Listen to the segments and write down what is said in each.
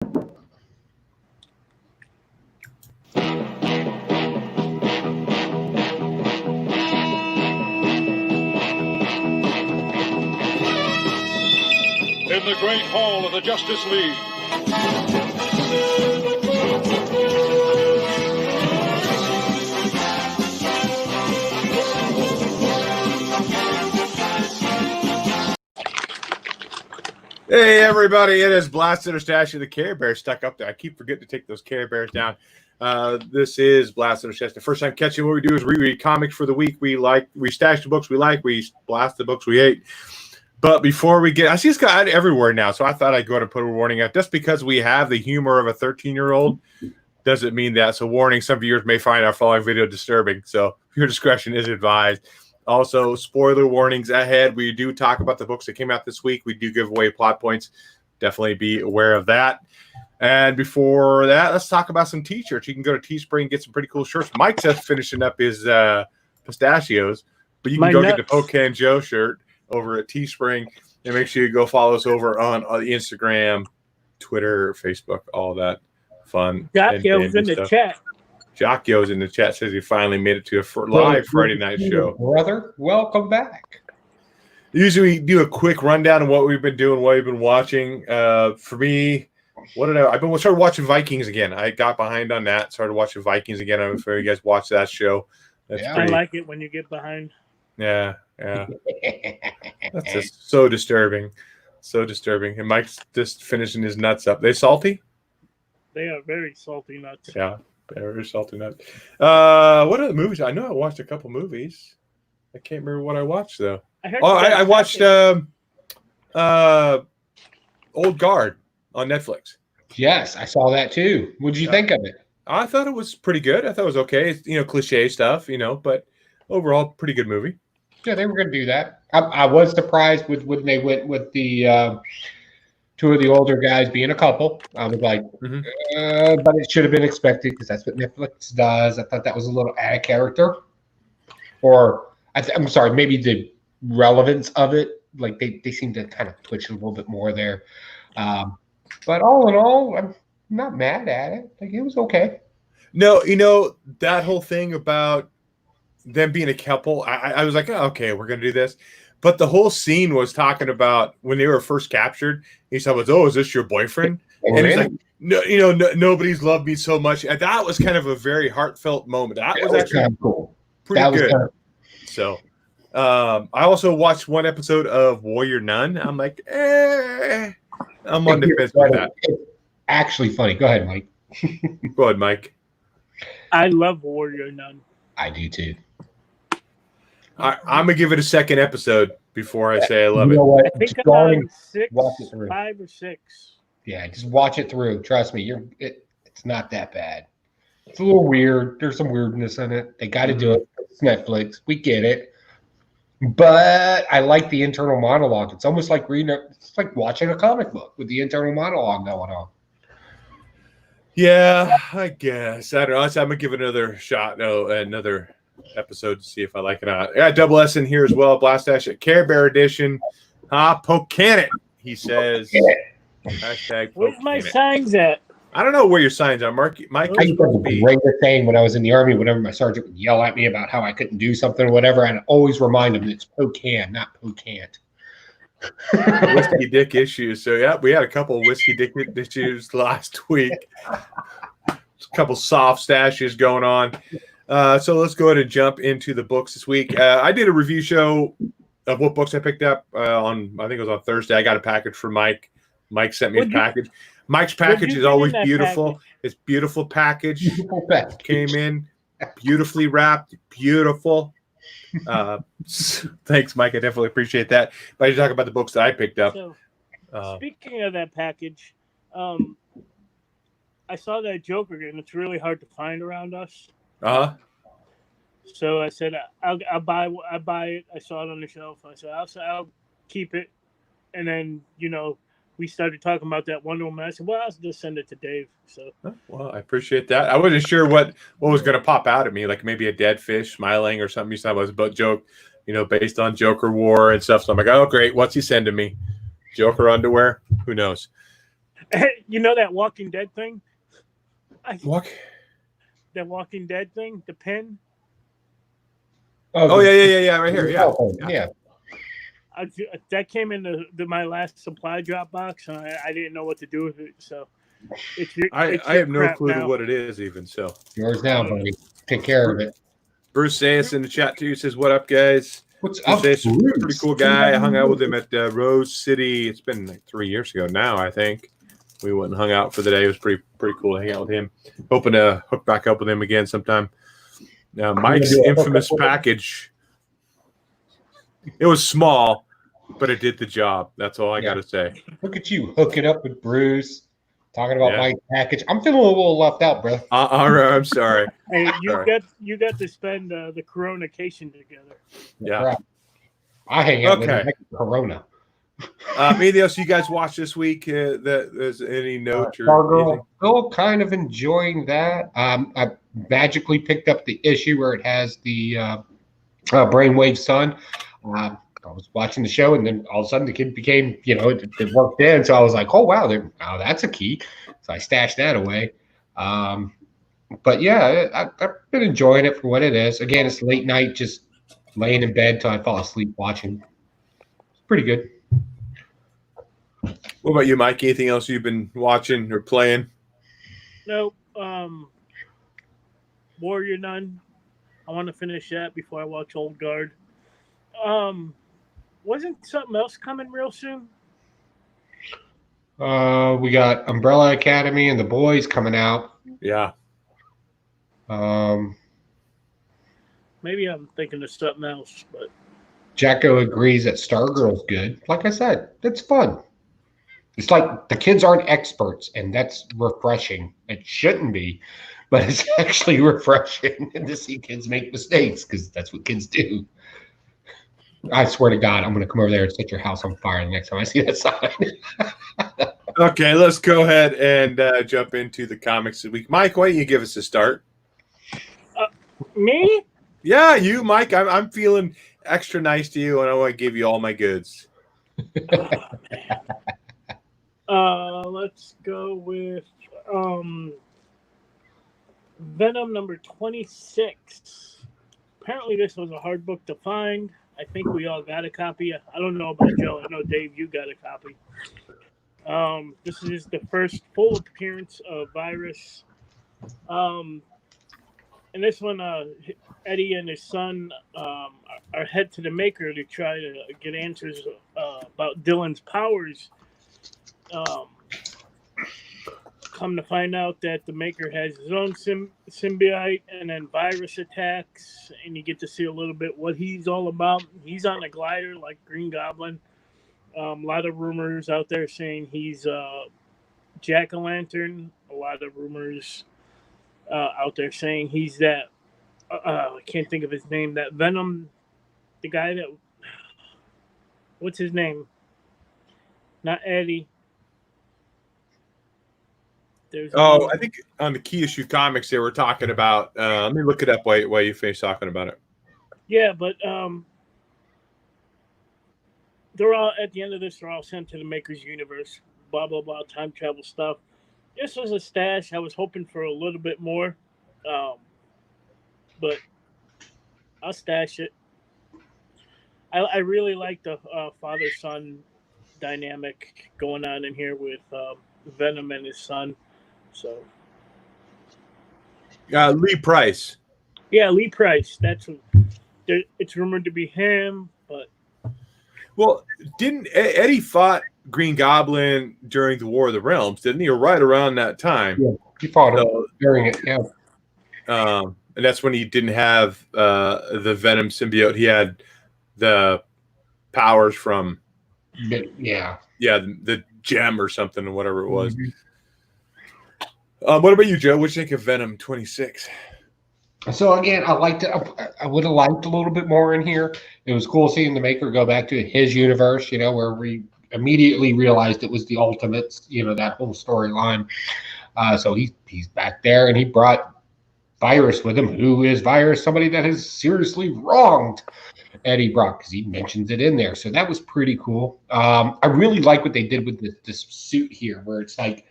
In the great hall of the Justice League. Hey everybody, it is Blasted or Stash of the Care Bears stuck up there. I keep forgetting to take those Care Bears down. This is Blasted or Stash. The first time catching, what we do is reread comics for the week we like. We stash the books we like. We blast the books we hate. But before we get, I see it's got everywhere now, so I thought I'd go ahead and put a warning out. Just because we have the humor of a 13-year-old doesn't mean that. So warning, some viewers may find our following video disturbing. So your discretion is advised. Also, spoiler warnings ahead. We do talk about the books that came out this week. We do give away plot points. Definitely be aware of that. And before that, let's talk about some t-shirts. You can go to Teespring and get some pretty cool shirts. Mike's just finishing up his pistachios, but you can go get the Pocan Joe shirt over at Teespring, and make sure you go follow us over on the Instagram, Twitter, Facebook, all that fun. Jockio's in the chat. Jockio's in the chat says he finally made it to a live Friday night show. Brother, welcome back. Usually we do a quick rundown of what we've been doing, what we've been watching. For me, I've been started watching Vikings again. I got behind on that. Started watching Vikings again. I'm sure you guys watch that show. I like it when you get behind. Yeah. That's just so disturbing. So disturbing. And Mike's just finishing his nuts up. They salty? They are very salty nuts. Yeah, very salty nuts. What are the movies? I know I watched a couple movies. I can't remember what I watched though. I watched Old Guard on Netflix. Yes, I saw that too. What did you think of it? I thought it was pretty good. I thought it was okay. It's, cliche stuff, but overall pretty good movie. Yeah, they were going to do that. I was surprised when they went with the two of the older guys being a couple. I was like, but it should have been expected because that's what Netflix does. I thought that was a little out of character. Or, I'm sorry, maybe the relevance of it. Like, they seem to kind of twitch a little bit more there. But all in all, I'm not mad at it. Like, it was okay. No, that whole thing about them being a couple, I was like, oh, okay, we're going to do this. But the whole scene was talking about when they were first captured. He said, is this your boyfriend? And he's like, no, nobody's loved me so much. And that was kind of a very heartfelt moment. That was actually kind of cool. Pretty good. So I also watched one episode of Warrior Nun. I'm like, I'm on the fence with that. It's actually funny. Go ahead, Mike. Go ahead, Mike. I love Warrior Nun. I do too. I'm gonna give it a second episode before I say I love it. What? I think I'm on watch it through. 5 or 6. Yeah, just watch it through. Trust me, it's not that bad. It's a little weird. There's some weirdness in it. They got to do it. It's Netflix. We get it. But I like the internal monologue. It's almost like it's like watching a comic book with the internal monologue going on. Yeah, I guess. I don't know. I'm gonna give it another shot. No, another episode to see if I like it or not. Yeah, Double S in here as well. Blast Dash at Care Bear Edition. Pocan it, he says. Hashtag Where's my signs at? I don't know where your signs are, Mike. I used to have the greatest thing when I was in the Army. Whenever my sergeant would yell at me about how I couldn't do something or whatever, and I always remind him that it's Pocan, not Pocant. Whiskey dick issues. So yeah, we had a couple of whiskey dick issues last week. A couple soft stashes going on. So let's go ahead and jump into the books this week. I did a review show of what books I picked up I think it was on Thursday. I got a package from Mike. Mike sent me his package. Mike's package is always beautiful. Package? It's beautiful package. Beautiful package. Came in beautifully wrapped. Beautiful. Thanks, Mike. I definitely appreciate that. But I talk about the books that I picked up. So, speaking of that package, I saw that Joker, and it's really hard to find around us. So I said, I'll buy it. I saw it on the shelf. I said, I'll keep it. And then, we started talking about that Wonder Woman. I said, well, I'll just send it to Dave. So, well, I appreciate that. I wasn't sure what was going to pop out at me, like maybe a dead fish smiling or something. You said was about joke, based on Joker War and stuff. So I'm like, oh, great. What's he sending me? Joker underwear? Who knows? You know that Walking Dead thing? What? That Walking Dead thing, the pin. Oh yeah, right here. Yeah. Yeah. That came in my last supply drop box, and I didn't know what to do with it. So I have no clue to what it is even. So Yours now, buddy. Take care of it. Bruce Sayus in the chat too says, "What up, guys?" What's Bruce up, Sayus, Bruce? pretty cool guy. I hung out with him at Rose City. It's been like 3 years ago now, I think. We went and hung out for the day. It was pretty cool to hang out with him. Hoping to hook back up with him again sometime. Now, Mike's infamous package. It was small, but it did the job. That's all I got to say. Look at you hooking up with Bruce, talking about my package. I'm feeling a little left out, bro. All right, I'm sorry. Hey, you got to spend the Corona-cation together. Yeah. Right. I hang out with him like Corona. Anything else you guys watched this week that there's any note or Stargirl, still kind of enjoying that. I magically picked up the issue where it has the Brainwave Sun. I was watching the show, and then all of a sudden the kid became, it worked in. So I was like, oh, wow, that's a key. So I stashed that away. But yeah, I've been enjoying it for what it is. Again, it's late night, just laying in bed till I fall asleep watching. It's pretty good. What about you, Mike? Anything else you've been watching or playing? No. Warrior Nun. I want to finish that before I watch Old Guard. Wasn't something else coming real soon? We got Umbrella Academy and The Boys coming out. Yeah. Maybe I'm thinking of something else, but Jacko agrees that Stargirl's good. Like I said, it's fun. It's like the kids aren't experts, and that's refreshing. It shouldn't be, but it's actually refreshing to see kids make mistakes because that's what kids do. I swear to God, I'm going to come over there and set your house on fire the next time I see that sign. Okay, let's go ahead and jump into the comics this week. Mike, why don't you give us a start? Me? Yeah, you, Mike. I'm feeling extra nice to you, and I want to give you all my goods. Let's go with Venom number 26. Apparently, this was a hard book to find. I think we all got a copy. I don't know about Joe. I know, Dave, you got a copy. This is the first full appearance of Virus. And this one, Eddie and his son are head to the Maker to try to get answers about Dylan's powers. Come to find out that the Maker has his own symbiote, and then Virus attacks, and you get to see a little bit what he's all about. He's on a glider like Green Goblin. A lot of rumors out there saying he's Jack-o'-lantern. A lot of rumors out there saying he's that. I can't think of his name. That Venom, the guy that. What's his name? Not Eddie. I think on the Key Issue Comics they were talking about. Let me look it up while you finish talking about it. Yeah, but they're all at the end of this. They're all sent to the Maker's universe. Blah blah blah. Time travel stuff. This was a stash. I was hoping for a little bit more, but I'll stash it. I really like the father-son dynamic going on in here with Venom and his son. So, Lee Price. Yeah, Lee Price. It's rumored to be him, but didn't Eddie fought Green Goblin during the War of the Realms? Didn't he? Or right around that time? Yeah, he fought him during it. Yeah. And that's when he didn't have the Venom symbiote. He had the powers from the gem or something, or whatever it was. Mm-hmm. What about you, Joe? What do you think of Venom 26? So again, I liked it. I would have liked a little bit more in here. It was cool seeing the Maker go back to his universe, where we immediately realized it was the Ultimates, that whole storyline. So he's back there, and he brought Virus with him. Who is Virus? Somebody that is seriously wronged Eddie Brock, because he mentions it in there. So that was pretty cool. I really like what they did with this suit here, where it's like,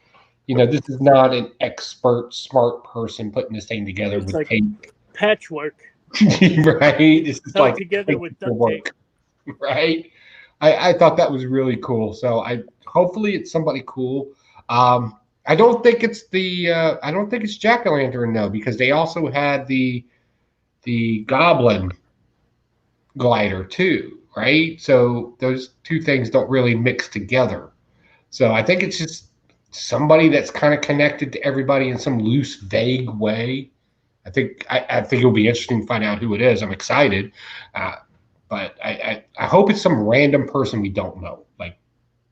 this is not an expert, smart person putting this thing together It's with like tape. patchwork. Right? This is Held like together with duct tape. Right? I thought that was really cool. So hopefully it's somebody cool. I don't think it's Jack-o'-lantern though, because they also had the Goblin glider too, right? So those two things don't really mix together. So I think it's just somebody that's kind of connected to everybody in some loose, vague way. I think it'll be interesting to find out who it is. I'm excited, but I hope it's some random person we don't know.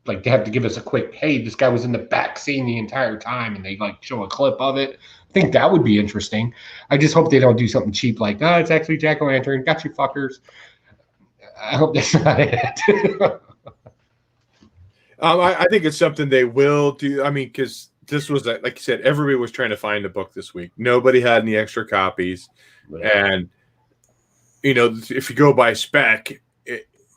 Like they have to give us a quick, hey, this guy was in the back scene the entire time, and they show a clip of it. I think that would be interesting. I just hope they don't do something cheap like, it's actually Jack-o'-lantern. Got you fuckers. I hope that's not it. I think it's something they will do. I mean, because this was, like you said, everybody was trying to find a book this week. Nobody had any extra copies. And, if you go by spec,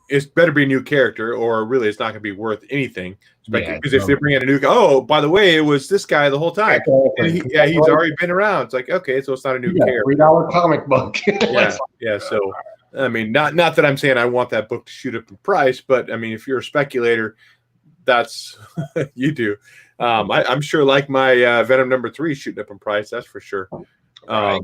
it's better be a new character, or really it's not going to be worth anything. Because if they bring in a new guy, by the way, it was this guy the whole time. He's already been around. It's like, okay, so it's not a new character. $3 comic book. Yeah. So, I mean, not that I'm saying I want that book to shoot up in price, but I mean, if you're a speculator, that's you do. I'm sure, like my Venom #3 shooting up in price, that's for sure. Right.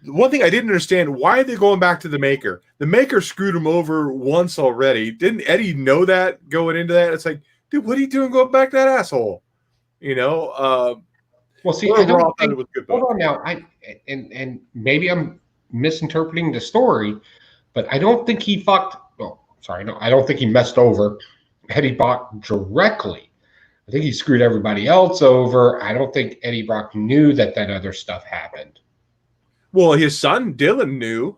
One thing I didn't understand, why are they going back to the Maker? The Maker screwed him over once already. Didn't Eddie know that going into that? It's like, dude, what are you doing going back to that asshole? Well, see, I thought it was good. Hold on now. And maybe I'm misinterpreting the story, but I don't think he fucked. Oh, sorry, no, I don't think he messed over Eddie Brock directly. I think he screwed everybody else over. I don't think Eddie Brock knew that other stuff happened. Well, his son Dylan knew.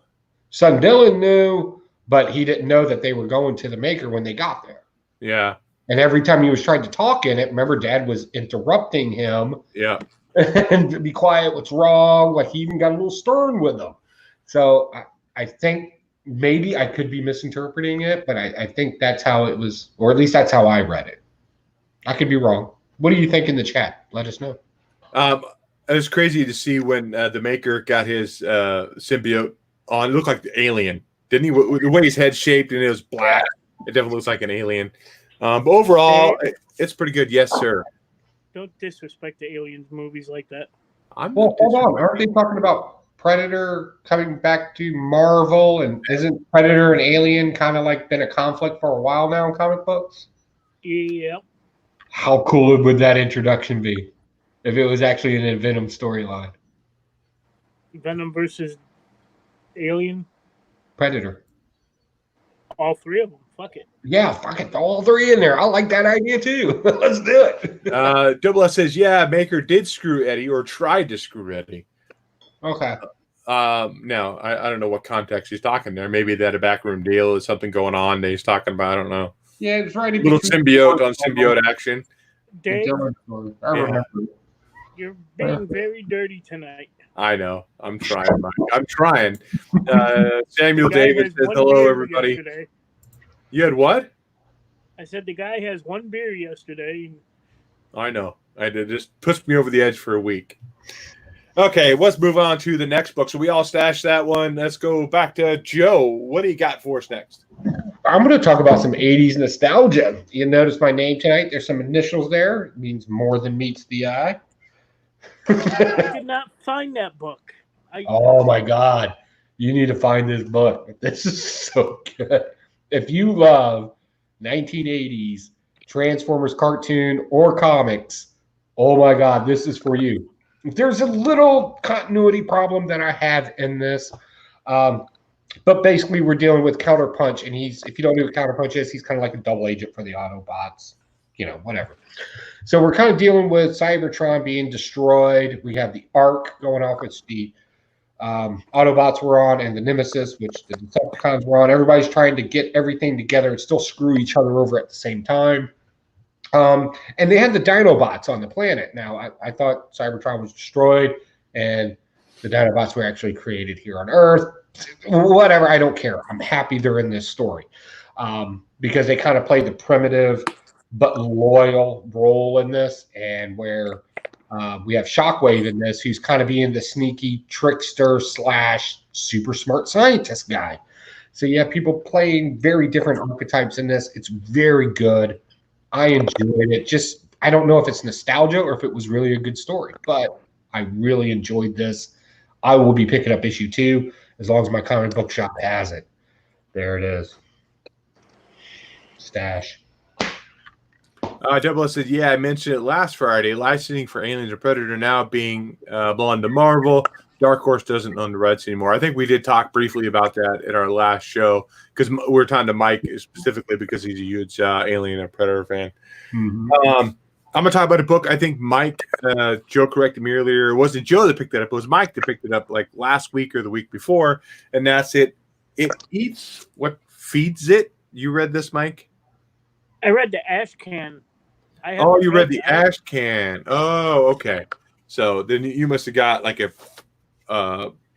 Son Dylan knew, but he didn't know that they were going to the Maker when they got there. Yeah. And every time he was trying to talk in it, remember, Dad was interrupting him. Yeah. And be quiet, what's wrong? Like, he even got a little stern with them. So I think maybe I could be misinterpreting it, but I think that's how it was, or at least that's how I read it. I could be wrong. What do you think in the chat? Let us know. It was crazy to see when the Maker got his symbiote on. It looked like the alien, didn't he? The way his head shaped and it was black, it definitely looks like an alien. But overall, it's pretty good. Yes, sir. Don't disrespect the Aliens movies like that. Well, hold on. Aren't they talking about Predator coming back to Marvel? And isn't Predator and Alien kind of like been a conflict for a while now in comic books? Yeah. How cool would that introduction be if it was actually in a Venom storyline? Venom versus Alien? Predator. All three of them. Fuck it. Yeah, fuck it. All three in there. I like that idea too. Let's do it. Double S says, yeah, Maker did screw Eddie or tried to screw Eddie. Okay. Now, I don't know what context he's talking there. Maybe that a backroom deal is something going on that he's talking about. I don't know. Yeah, it's right. Little symbiote on symbiote action. Dave, I remember. you're being very dirty tonight. I know. I'm trying. I'm trying. Samuel The guy David has says, one hello, beer everybody. yesterday. You had what? I said the guy has one beer yesterday. I know. It just puts me over the edge for a week. Okay, let's move on to the next book. So we all stashed that one. Let's go back to Joe. What do you got for us next? I'm going to talk about some 80s nostalgia. You notice my name tonight? There's some initials there. It means more than meets the eye. I did not find that book. Oh, my God. You need to find this book. This is so good. If you love 1980s Transformers cartoon or comics, oh, my God, this is for you. There's a little continuity problem that I have in this. But basically, we're dealing with Counterpunch, and if you don't know what Counterpunch is, he's kind of like a double agent for the Autobots, whatever. So we're kind of dealing with Cybertron being destroyed. We have the Ark going off, which the Autobots were on, and the Nemesis, which the Decepticons were on. Everybody's trying to get everything together and still screw each other over at the same time. And they had the Dinobots on the planet. Now, I thought Cybertron was destroyed, and the Dinobots were actually created here on Earth. whatever. I don't care. I'm happy they're in this story because they kind of play the primitive but loyal role in this, and where we have Shockwave in this, who's kind of being the sneaky trickster / super smart scientist guy. So you have people playing very different archetypes in this. It's very good. I enjoyed it. Just, I don't know if it's nostalgia or if it was really a good story, but I really enjoyed this. I will be picking up issue 2 as long as my comic book shop has it. There it is. Stash. Double S said, yeah, I mentioned it last Friday. Licensing for Aliens and Predator now being belong to Marvel. Dark Horse doesn't own the rights anymore. I think we did talk briefly about that in our last show because we were talking to Mike specifically because he's a huge Alien and Predator fan. Mm-hmm. I'm going to talk about a book. I think Mike, Joe corrected me earlier. It wasn't Joe that picked it up. It was Mike that picked it up like last week or the week before. And that's it. It eats what feeds it. You read this, Mike? I read the Ash Can. Oh, you read the Ash Can. Oh, okay. So then you must have got like a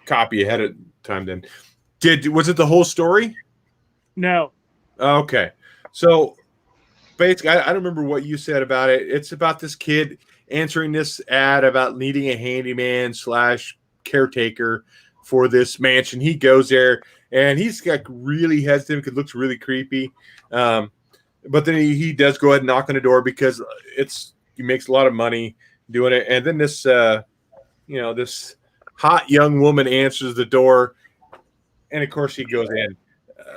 copy ahead of time. Then, was it the whole story? No. Okay. So basically, I don't remember what you said about it. It's about this kid answering this ad about needing a handyman / caretaker for this mansion. He goes there and he's like really hesitant because it looks really creepy. But then he does go ahead and knock on the door because he makes a lot of money doing it. And then this, this hot young woman answers the door, and of course he goes in.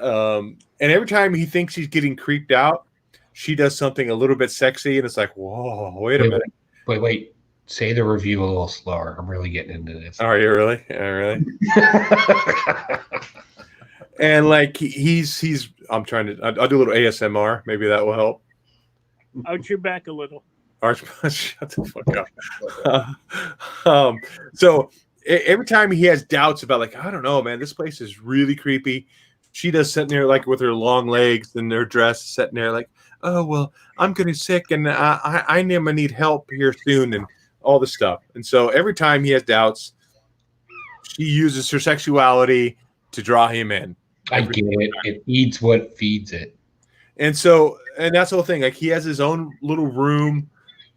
And every time he thinks he's getting creeped out, she does something a little bit sexy, and it's like, whoa, wait a minute. Wait. Say the review a little slower. I'm really getting into this. Are you really? Yeah, really? And like he's I'm trying to I'll do a little ASMR. Maybe that will help. Arch your back a little. Shut the fuck up. So every time he has doubts about like, I don't know, man, this place is really creepy. She does sitting there like with her long legs and her dress sitting there like, oh well, I'm getting sick and I need help here soon and all this stuff. And so every time he has doubts, she uses her sexuality to draw him in. I get it. It eats what feeds it. And that's the whole thing. Like he has his own little room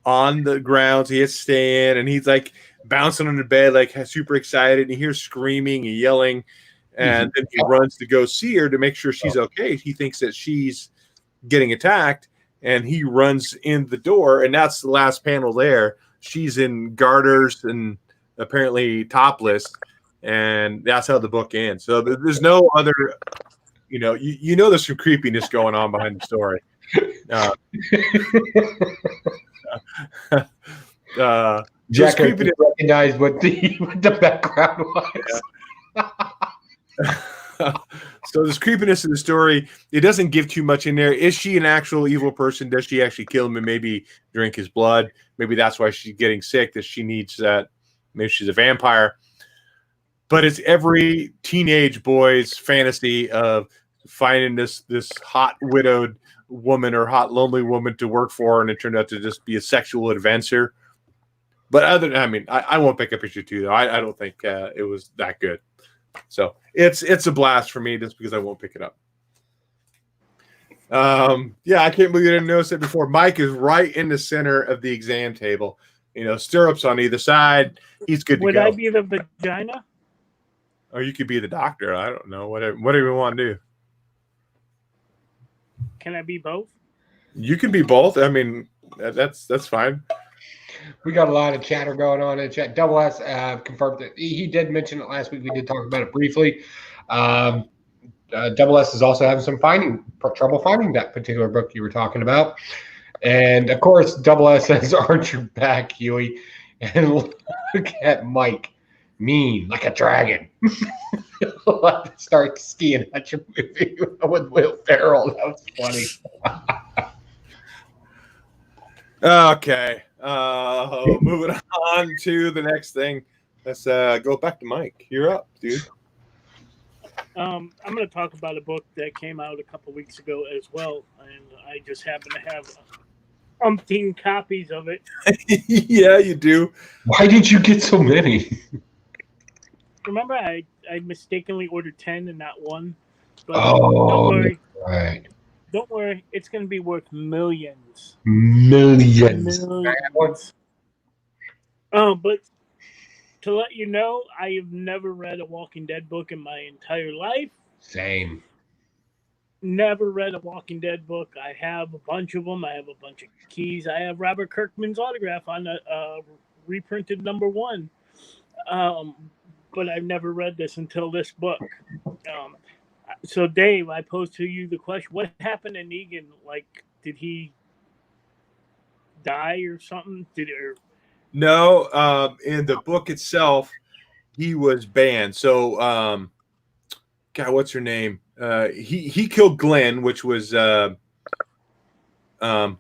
on the grounds. He has to stay in, and he's like bouncing on the bed, like super excited. And he hears screaming and yelling, and then he runs to go see her to make sure she's okay. He thinks that she's getting attacked, and he runs in the door, and that's the last panel there. She's in garters and apparently topless. And that's how the book ends. So there's no other, there's some creepiness going on behind the story. Jack recognized what the background was. Yeah. So there's creepiness in the story. It doesn't give too much in there. Is she an actual evil person? Does she actually kill him and maybe drink his blood? Maybe that's why she's getting sick, that she needs that. Maybe she's a vampire. But it's every teenage boy's fantasy of finding this hot widowed woman or hot lonely woman to work for, and it turned out to just be a sexual adventure. But I won't pick up issue 2 though. I don't think it was that good. So it's a blast for me just because I won't pick it up. I can't believe you didn't notice it before. Mike is right in the center of the exam table. Stirrups on either side. He's good to go. Would I be the vagina? Or you could be the doctor. I don't know. Whatever you want to do. Can I be both? You can be both. I mean, that's fine. We got a lot of chatter going on in chat. Double S confirmed that he did mention it last week. We did talk about it briefly. Double S is also having some trouble finding that particular book you were talking about. And of course, Double S says, "Aren't you back, Huey?" And look at Mike. Mean like a dragon. Start skiing at your movie with Will Ferrell. That was funny. Okay. Moving on to the next thing. Let's go back to Mike. You're up, dude. I'm going to talk about a book that came out a couple weeks ago as well, and I just happen to have umpteen copies of it. Yeah, you do. Why did you get so many? Remember, I I mistakenly ordered 10 and not 1. But Oh, don't worry. right. Don't worry. It's going to be worth millions. Millions. Millions. But to let you know, I have never read a Walking Dead book in my entire life. Same. Never read a Walking Dead book. I have a bunch of them. I have a bunch of keys. I have Robert Kirkman's autograph on a reprinted number 1. But I've never read this until this book. So, Dave, I posed to you the question: what happened to Negan? Like, did he die or something? No, in the book itself, he was banned. So, God, what's her name? He killed Glenn, which was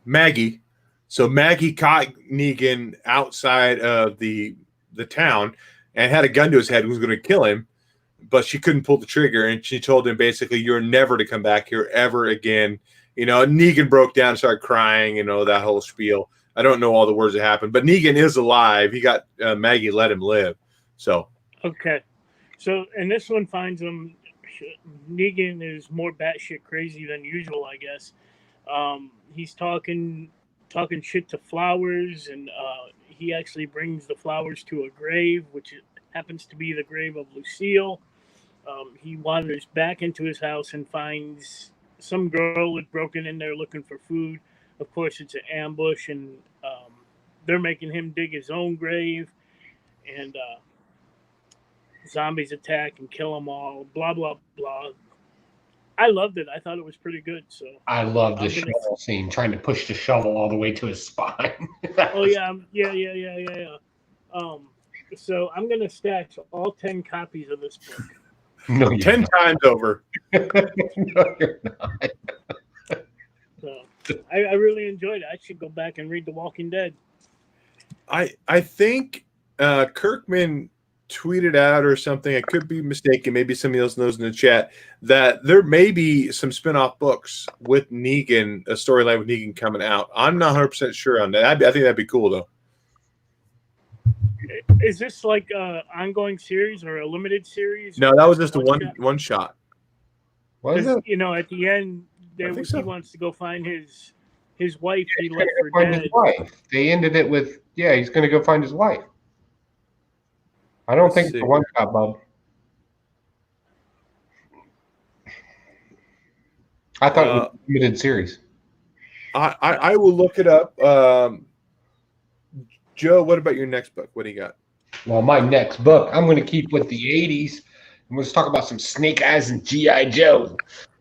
Maggie. So Maggie caught Negan outside of the town and had a gun to his head and was going to kill him, but she couldn't pull the trigger. And she told him basically, "You're never to come back here ever again." You know, Negan broke down and started crying, you know, that whole spiel. I don't know all the words that happened, but Negan is alive. He got Maggie let him live. So okay. So, and this one finds him. Negan is more batshit crazy than usual, I guess. He's talking shit to Flowers, and he actually brings the Flowers to a grave, which happens to be the grave of Lucille. He wanders back into his house and finds some girl had broken in there looking for food. Of course, it's an ambush, and they're making him dig his own grave, and zombies attack and kill them all. Blah blah blah. I loved it. I thought it was pretty good. So I love the shovel scene, trying to push the shovel all the way to his spine. Oh yeah. So I'm gonna stash all 10 copies of this book. No, 10 times over. No, you're not. So I really enjoyed it. I should go back and read The Walking Dead. I think Kirkman tweeted out or something. I could be mistaken. Maybe somebody else knows in the chat that there may be some spin-off books with Negan, a storyline with Negan coming out. I'm not 100% sure on that. I think that'd be cool though. Is this like an ongoing series or a limited series? No, that was just a one shot. What is it? You know, at the end, he wants to go find his wife he left for Find dead. his wife. They ended it with, he's going to go find his wife. I don't think it's a one shot, bub. I thought it was a limited series. I will look it up. Joe, what about your next book? What do you got? Well, my next book, I'm going to keep with the 80s. And let's talk about some Snake Eyes and G.I. Joe.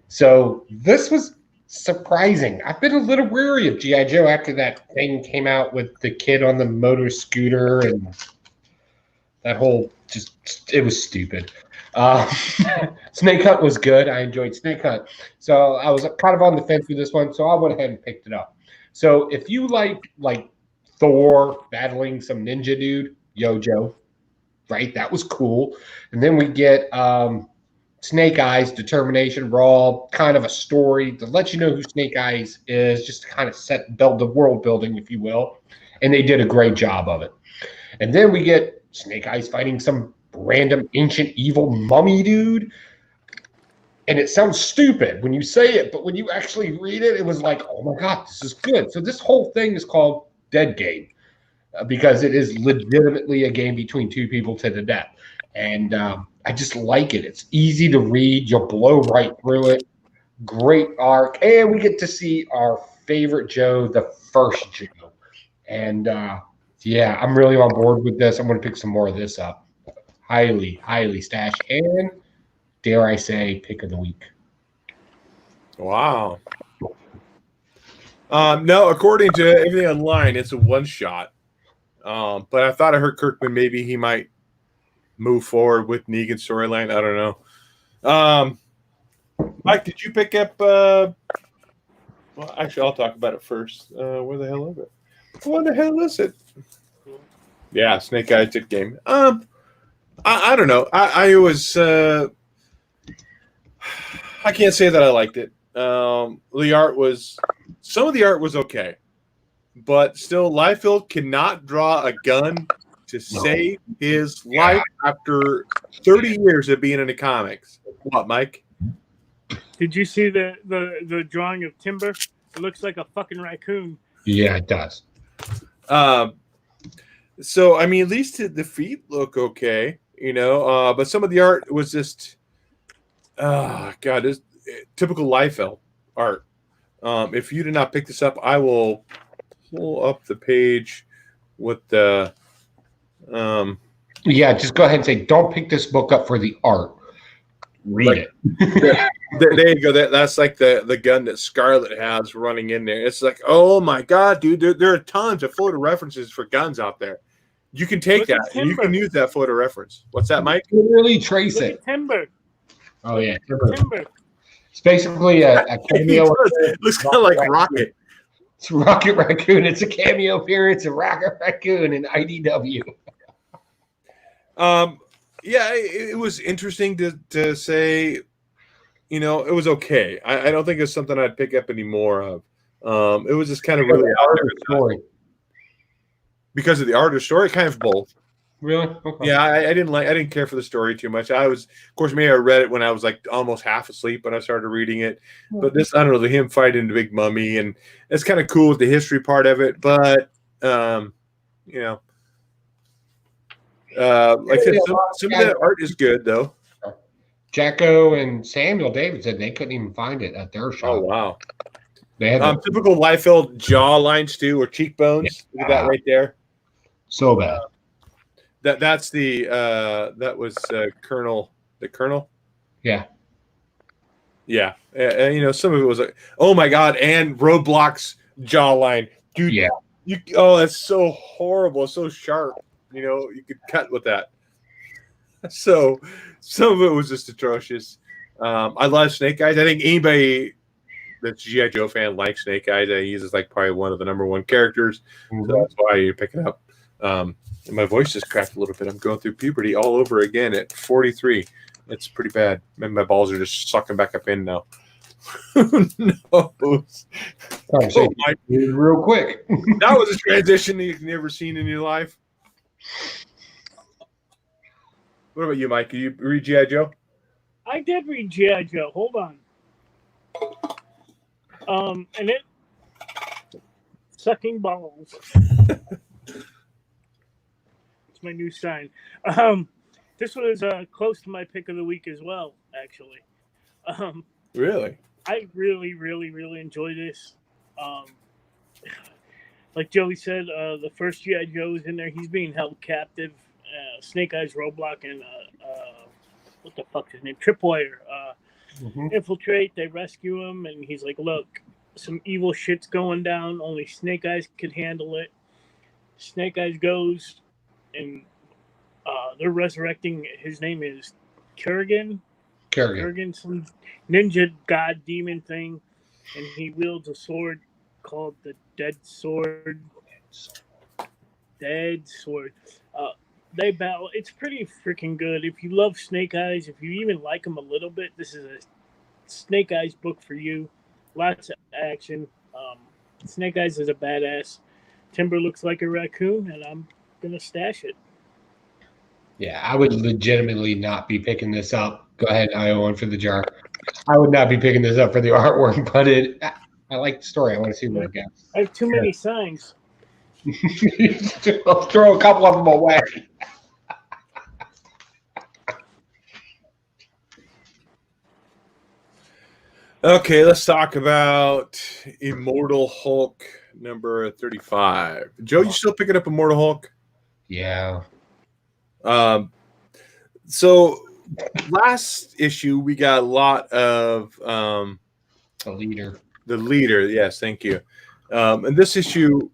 So this was surprising. I've been a little weary of G.I. Joe after that thing came out with the kid on the motor scooter and that whole it was stupid. Snake Hunt was good. I enjoyed Snake Hunt. So I was kind of on the fence with this one, so I went ahead and picked it up. So if you like Thor battling some ninja dude, Joe, right? That was cool. And then we get Snake Eyes, Determination, Raw, kind of a story to let you know who Snake Eyes is, just to kind of build the world building, if you will. And they did a great job of it. And then we get Snake Eyes fighting some random ancient evil mummy dude. And it sounds stupid when you say it, but when you actually read it, it was like, oh my God, this is good. So this whole thing is called Dead Game because it is legitimately a game between two people to the death. And I just like it. It's easy to read. You'll blow right through it. Great arc. And we get to see our favorite Joe, the first Joe. And I'm really on board with this. I'm going to pick some more of this up. Highly, highly stashed. And dare I say, pick of the week. Wow. No, according to everything online, it's a one shot. But I thought I heard Kirkman maybe he might move forward with Negan's storyline. I don't know. Mike, did you pick up? Well, actually, I'll talk about it first. Where the hell is it? What the hell is it? Yeah, Snake Eyes Dead Game. I don't know. I was. I can't say that I liked it. The art was. Some of the art was okay, but still, Liefeld cannot draw a gun to save his life after 30 years of being in the comics. What, Mike? Did you see the drawing of Timber? It looks like a fucking raccoon. Yeah, it does. So I mean, at least the feet look okay, but some of the art was just, God, this typical Liefeld art. If you did not pick this up, I will pull up the page with the. Yeah, just go ahead and say, don't pick this book up for the art. Read it. There you go. That's like the gun that Scarlet has running in there. It's like, oh my God, dude! There are tons of photo references for guns out there. You can take that and you can use that photo reference. What's that, Mike? Literally trace Look it. at Timber. Oh yeah, Timber. it's basically a cameo. It looks kind of like Rocket. It's Rocket Raccoon. It's a cameo appearance of Rocket Raccoon in IDW. Yeah, it was interesting to say, it was okay. I don't think it's something I'd pick up any more of. It was just kind of really out there. Story. Because of the art or story, kind of both. Really? Okay. Yeah, I didn't care for the story too much. I course, maybe I read it when I was like almost half asleep when I started reading it. But this, I don't know, him fighting the big mummy, and it's kind of cool with the history part of it. But like I said, some of that art is good though. Jacko and Samuel David said they couldn't even find it at their shop. Oh wow! They had typical Liefeld jaw lines too, or cheekbones. Yeah. Look at that right there. So bad. That's the that was Colonel. The Colonel. Yeah. Yeah. Some of it was like, oh my God, and Roadblock's jawline, dude. Yeah. That's so horrible, so sharp. You could cut with that. So some of it was just atrocious. I love Snake Eyes. I think anybody that's a G.I. Joe fan likes Snake Eyes. He's just like probably one of the number one characters. Mm-hmm. So that's why you pick it up. And my voice just cracked a little bit. I'm going through puberty all over again at 43. It's pretty bad. And my balls are just sucking back up in now. No. Real quick. That was a transition you've never seen in your life. What about you, Mike? Did you read G.I. Joe? I did read G.I. Joe. Hold on. And it sucking balls. It's my new sign. This was close to my pick of the week as well, actually. Really? I really, really, really enjoy this. Like Joey said, the first G.I. Joe is in there. He's being held captive. Snake Eyes, Roadblock, and what the fuck's his name? Tripwire. Infiltrate. They rescue him, and he's like, "Look, some evil shit's going down. Only Snake Eyes could handle it." Snake Eyes goes, and they're resurrecting. His name is Kurgan. Kurgan, some ninja god demon thing, and he wields a sword called the Dead Sword. Dead Sword. They battle. It's pretty freaking good. If you love Snake Eyes, if you even like him a little bit, this is a Snake Eyes book for you. Lots of action. Snake Eyes is a badass. Timber looks like a raccoon, and I'm gonna stash it. Yeah, I would legitimately not be picking this up. Go ahead, IO1 for the jar. I would not be picking this up for the artwork, but I like the story. I want to see what it gets. I have too many signs. I'll throw a couple of them away. Okay, let's talk about Immortal Hulk number 35. Joe, you still picking up Immortal Hulk? Yeah. So last issue we got a lot of The leader. Yes, thank you. And this issue,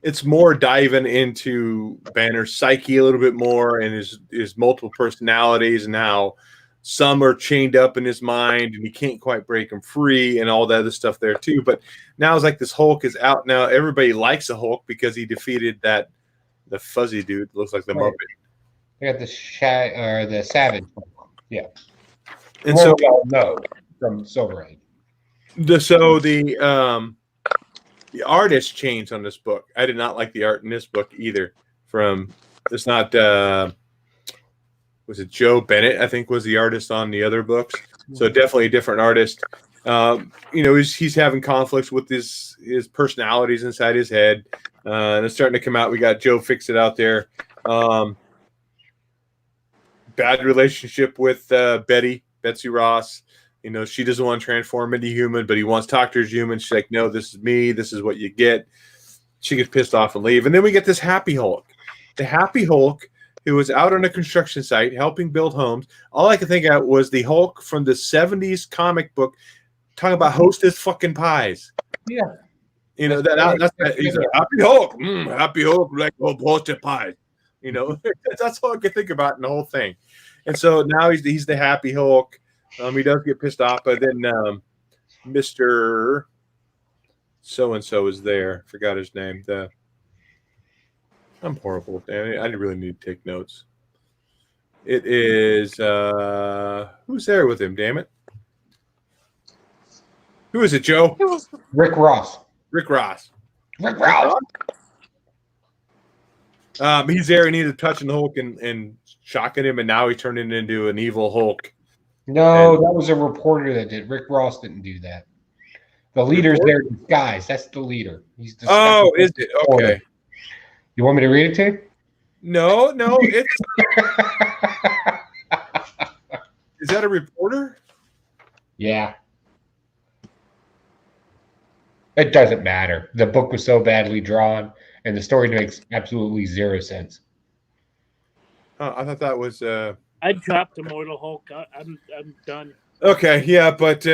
it's more diving into Banner's psyche a little bit more, and his multiple personalities, and how some are chained up in his mind and he can't quite break them free, and all that other stuff there too. But now it's like this Hulk is out now. Everybody likes a Hulk because he defeated the fuzzy dude. Looks like the Muppet. They got the Savage. Yeah. And so from Silver Age. The artist changed on this book. I did not like the art in this book either from It's not. Was it Joe Bennett? I think was the artist on the other books. So definitely a different artist. He's having conflicts with his personalities inside his head, and it's starting to come out. We got Joe Fix It out there. Bad relationship with Betsy Ross. She doesn't want to transform into human, but he wants to talk to her as human. She's like, no, this is me. This is what you get. She gets pissed off and leave. And then we get this Happy Hulk. The Happy Hulk, who was out on a construction site helping build homes. All I could think of was the Hulk from the 70s comic book talking about Hostess fucking pies. Yeah. That's he's a Happy Hulk. Happy Hulk, like Hostess pies. That's all I could think about in the whole thing. And so now he's the Happy Hulk. He does get pissed off, but then Mr. So-and-so is there. Forgot his name. I'm horrible. I really need to take notes. It is who's there with him? Damn it! Who is it, Joe? It was Rick Ross. Rick Ross. Rick Ross. He's there and he's touching the Hulk and shocking him, and now he's turning into an evil Hulk. No, that was a reporter that did. Rick Ross didn't do that. The leader's there disguised. That's the leader. He's disguised. Oh, is it? Okay. You want me to read it to you? No, it's. Is that a reporter? Yeah. It doesn't matter. The book was so badly drawn, and the story makes absolutely zero sense. Oh, I thought that was. I dropped Immortal Hulk. I'm done. Okay, yeah, but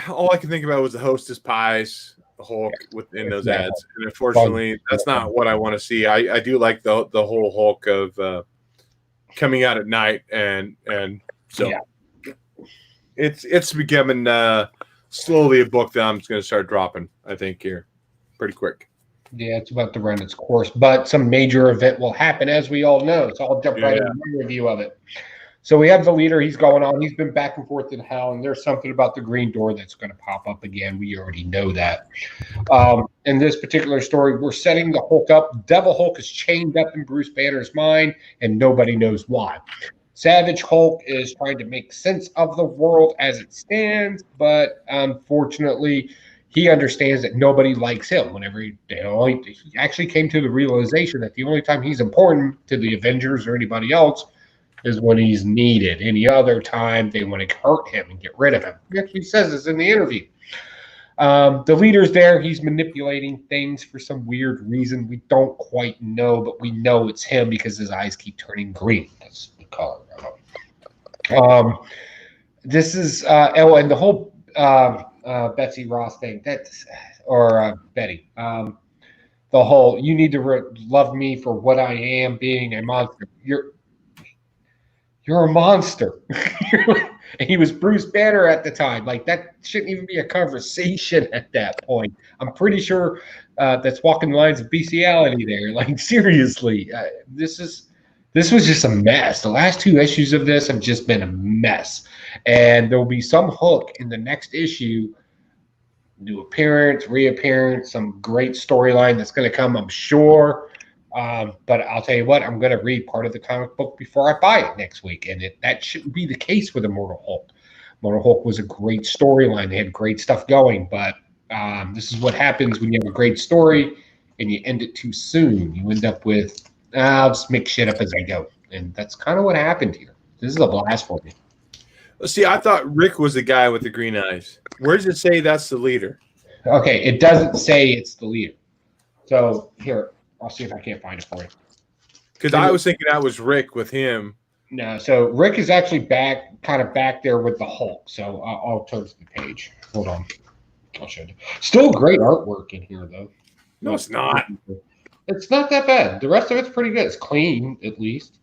all I can think about was the Hostess pies, the Hulk within those ads, and unfortunately, that's not what I want to see. I do like the whole Hulk of coming out at night, and so it's becoming slowly a book that I'm just going to start dropping. I think here, pretty quick. Yeah, it's about to run its course, but some major event will happen, as we all know. So I'll jump right into my review of it. So we have the leader. He's going on. He's been back and forth in hell, and there's something about the green door that's going to pop up again. We already know that. In this particular story, we're setting the Hulk up. Devil Hulk is chained up in Bruce Banner's mind, and nobody knows why. Savage Hulk is trying to make sense of the world as it stands, but unfortunately, he understands that nobody likes him. Whenever he actually came to the realization that the only time he's important to the Avengers or anybody else is when he's needed. Any other time, they want to hurt him and get rid of him. He actually says this in the interview. The leader's there. He's manipulating things for some weird reason. We don't quite know, but we know it's him because his eyes keep turning green. That's the color of him. This is, and the whole Betsy Ross thing, Betty. The whole, you need to love me for what I am, being a monster. You're a monster. And he was Bruce Banner at the time. Like, that shouldn't even be a conversation at that point. I'm pretty sure that's walking the lines of bestiality there. Like, seriously, this was just a mess. The last two issues of this have just been a mess. And there will be some Hulk in the next issue, new appearance, reappearance, some great storyline that's going to come, I'm sure. But I'll tell you what, I'm going to read part of the comic book before I buy it next week. And that shouldn't be the case with Immortal Hulk. Immortal Hulk was a great storyline. They had great stuff going. But this is what happens when you have a great story and you end it too soon. You end up with, I'll just make shit up as I go. And that's kind of what happened here. This is a blast for me. See, I thought Rick was the guy with the green eyes. Where does it say that's the leader? Okay, it doesn't say it's the leader. So here, I'll see if I can't find it for you. Because I was thinking that was Rick with him. No, so Rick is actually kind of back there with the Hulk. So I'll turn to the page. Hold on. I'll show you. Still great artwork in here, though. No, it's not. It's not that bad. The rest of it's pretty good. It's clean, at least.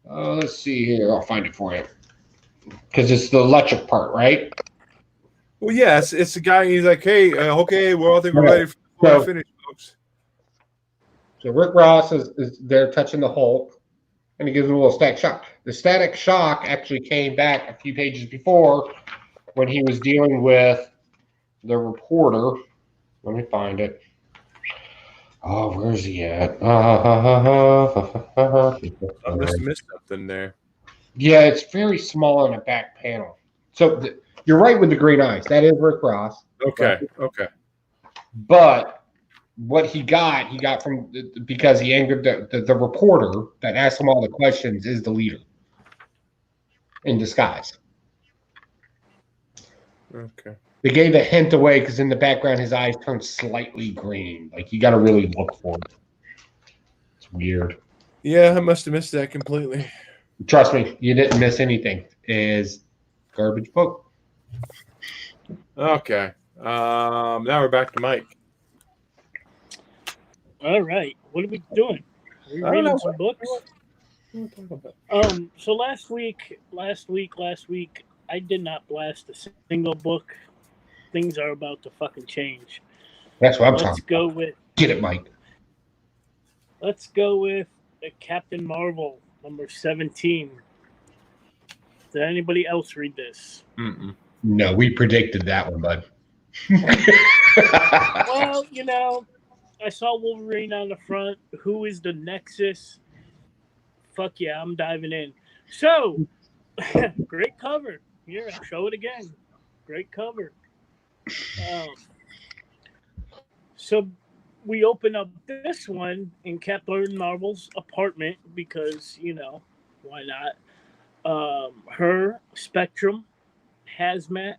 Let's see here. I'll find it for you. Because it's the electric part, right? Well, yes, it's the guy. He's like, hey, okay, well, I think we're ready to finish, folks. So Rick Ross is there touching the Hulk, and he gives him a little static shock. The static shock actually came back a few pages before when he was dealing with the reporter. Let me find it. Oh, where's he at? I must have missed something there. Yeah, it's very small on the back panel. So you're right with the green eyes. That is Rick Ross. Okay. Right? Okay. But what he got from because he angered the reporter that asked him all the questions is the leader in disguise. Okay. They gave a hint away because in the background his eyes turned slightly green. Like you got to really look for it. It's weird. Yeah, I must have missed that completely. Trust me, you didn't miss anything. Is garbage book. Okay. Now we're back to Mike. All right. What are we doing? Are we I don't know. reading some books? So last week, I did not blast a single book. Things are about to fucking change. That's what I'm Let's talking go about. with Get it, Mike. Captain Marvel number 17. Did anybody else read this? Mm-mm. No, we predicted that one, bud. Well, I saw Wolverine on the front. Who is the Nexus? Fuck yeah, I'm diving in. So, great cover. Here, I'll show it again. Great cover. So, we open up this one in Captain Marvel's apartment because, why not? Her, Spectrum, Hazmat,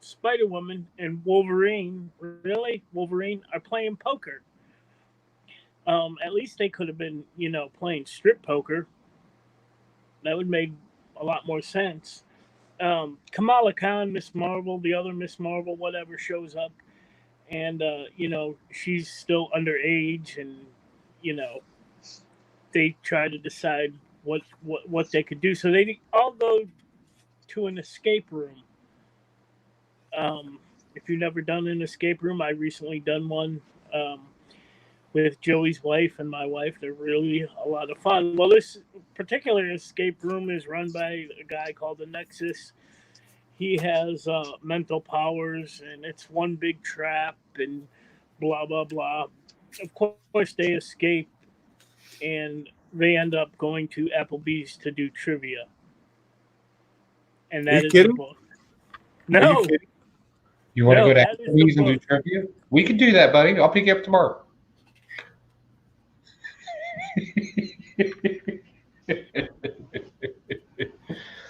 Spider-Woman, and Wolverine are playing poker. At least they could have been, playing strip poker. That would make a lot more sense. Kamala Khan, Miss Marvel, the other Miss Marvel, whatever, shows up. And, she's still underage. And, they try to decide what they could do. So they all go to an escape room. If you've never done an escape room, I recently done one with Joey's wife and my wife. They're really a lot of fun. Well, this particular escape room is run by a guy called the Nexus. He has mental powers, and it's one big trap, and blah, blah, blah. Of course, they escape, and they end up going to Applebee's to do trivia. And that is the book. No. You want to go to Applebee's and do trivia? We can do that, buddy. I'll pick you up tomorrow.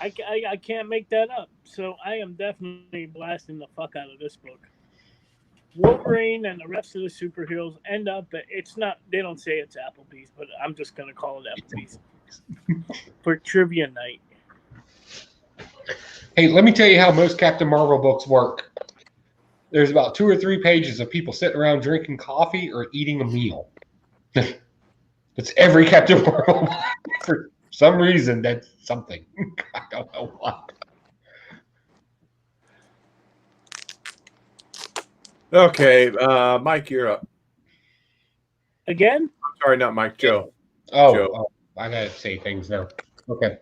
I can't make that up. So I am definitely blasting the fuck out of this book. Wolverine and the rest of the superheroes end up at, they don't say it's Applebee's, but I'm just going to call it Applebee's for trivia night. Hey, let me tell you how most Captain Marvel books work. There's about 2 or 3 pages of people sitting around drinking coffee or eating a meal. It's every Captain Marvel. For some reason, that's something. I don't know why. Okay, Mike, you're up. Again? Sorry, not Mike. Joe. Oh, I gotta say things now. Okay,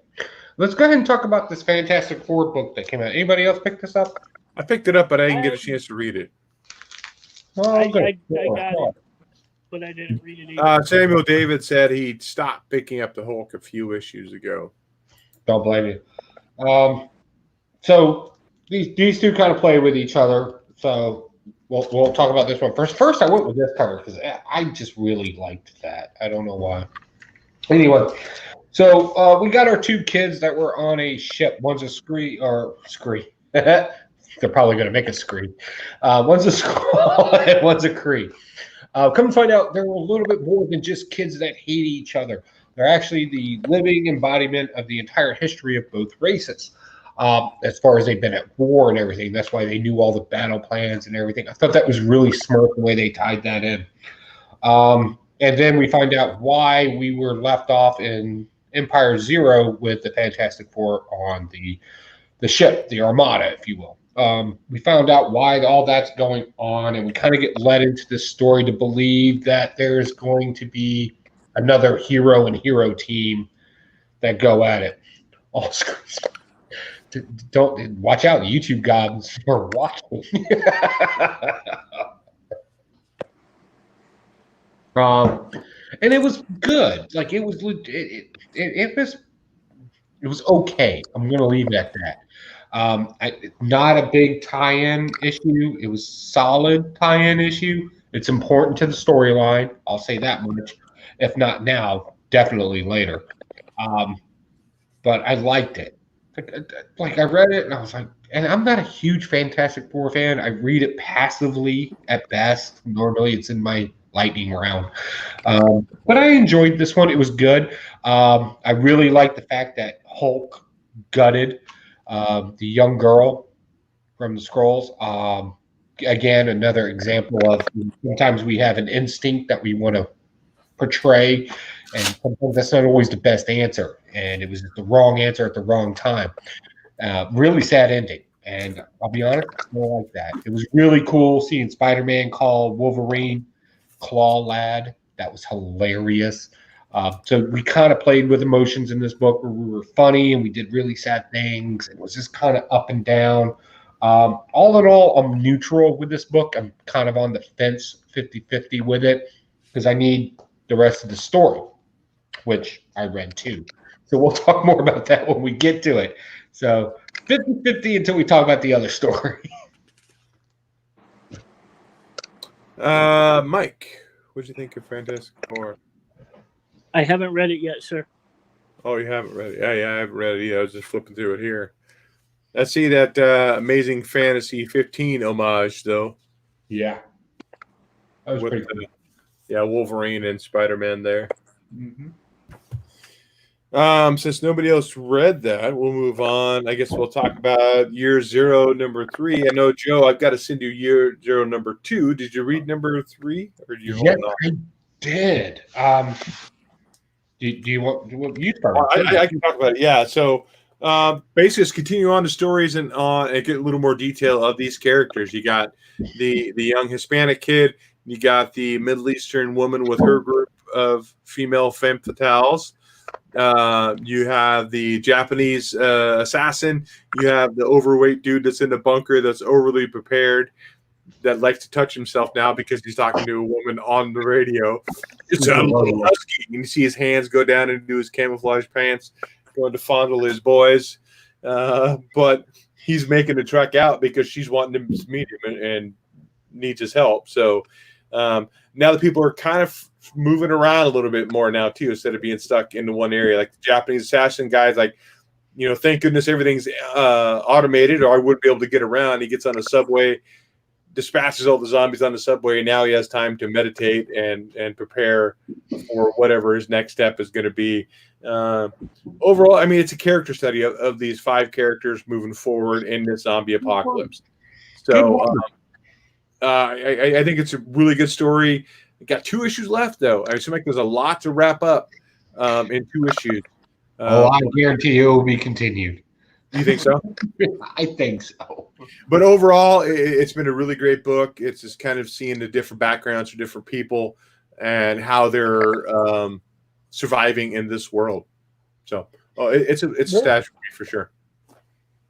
let's go ahead and talk about this Fantastic Four book that came out. Anybody else pick this up? I picked it up, but I didn't get a chance to read it. Oh, I got it, but I didn't read it either. Samuel David said he stopped picking up the Hulk a few issues ago. Don't blame you. So these two kind of play with each other. So we'll talk about this one first. First, I went with this cover because I just really liked that. I don't know why. Anyway, so we got our 2 kids that were on a ship. One's a scree. They're probably going to make a scree. One's a Skrull and one's a Kree. Come to find out, they're a little bit more than just kids that hate each other. They're actually the living embodiment of the entire history of both races. As far as they've been at war and everything. That's why they knew all the battle plans and everything. I thought that was really smart the way they tied that in. And then we find out why we were left off in Empire Zero with the Fantastic Four on the ship, the Armada, if you will. We found out why all that's going on, and we kind of get led into this story to believe that there's going to be another hero and hero team that go at it. All screens. Don't watch out, YouTube gods are watching. And it was good. Like it was, it was okay. I'm going to leave it at that. Not a big tie-in issue. It was solid tie-in issue. It's important to the storyline. I'll say that much. If not now, definitely later. But I liked it. Like I read it and I was like, and I'm not a huge Fantastic Four fan. I read it passively at best. Normally, it's in my lightning round. But I enjoyed this one. It was good. I really liked the fact that Hulk gutted the young girl from the Skrulls. Again, another example of sometimes we have an instinct that we want to portray, and sometimes that's not always the best answer. And it was the wrong answer at the wrong time. Really sad ending. And I'll be honest, I don't like that. It was really cool seeing Spider-Man call Wolverine Claw Lad. That was hilarious. So we kind of played with emotions in this book where we were funny and we did really sad things. It was just kind of up and down. All in all, I'm neutral with this book. I'm kind of on the fence 50-50 with it because I need the rest of the story, which I read too. So we'll talk more about that when we get to it. So 50-50 until we talk about the other story. Mike, what did you think of Fantastic Four? I haven't read it yet, sir. Oh, you haven't read it? Yeah, I haven't read it either. I was just flipping through it here. I see that Amazing Fantasy 15 homage, though. Yeah. That was pretty cool. Yeah, Wolverine and Spider-Man there. Mm-hmm. Since nobody else read that, we'll move on. I guess we'll talk about Year Zero, number 3. I know, Joe, I've got to send you Year Zero, number 2. Did you read number 3? Or do you Yes, I did. Do you want you start? I can talk about it. Yeah. So basically, just continue on the stories and get a little more detail of these characters. You got the young Hispanic kid. You got the Middle Eastern woman with her group of female femme fatales. You have the Japanese assassin. You have the overweight dude that's in the bunker that's overly prepared, that likes to touch himself now because he's talking to a woman on the radio. It's a little husky. You can see his hands go down into his camouflage pants, going to fondle his boys. But he's making the trek out because she's wanting to meet him and needs his help. So now the people are kind of moving around a little bit more now too, instead of being stuck into one area. Like the Japanese assassin guy's like, thank goodness everything's automated, or I wouldn't be able to get around. He gets on a subway, dispatches all the zombies on the subway, and now he has time to meditate and prepare for whatever his next step is going to be. Overall, I mean, it's a character study of these 5 characters moving forward in this zombie apocalypse. So I think it's a really good story. It got 2 issues left, though. I seem like there's a lot to wrap up in 2 issues. I guarantee you it will be continued. You think so? I think so. But overall, it's been a really great book. It's just kind of seeing the different backgrounds for different people and how they're surviving in this world. So it's a stash for me for sure.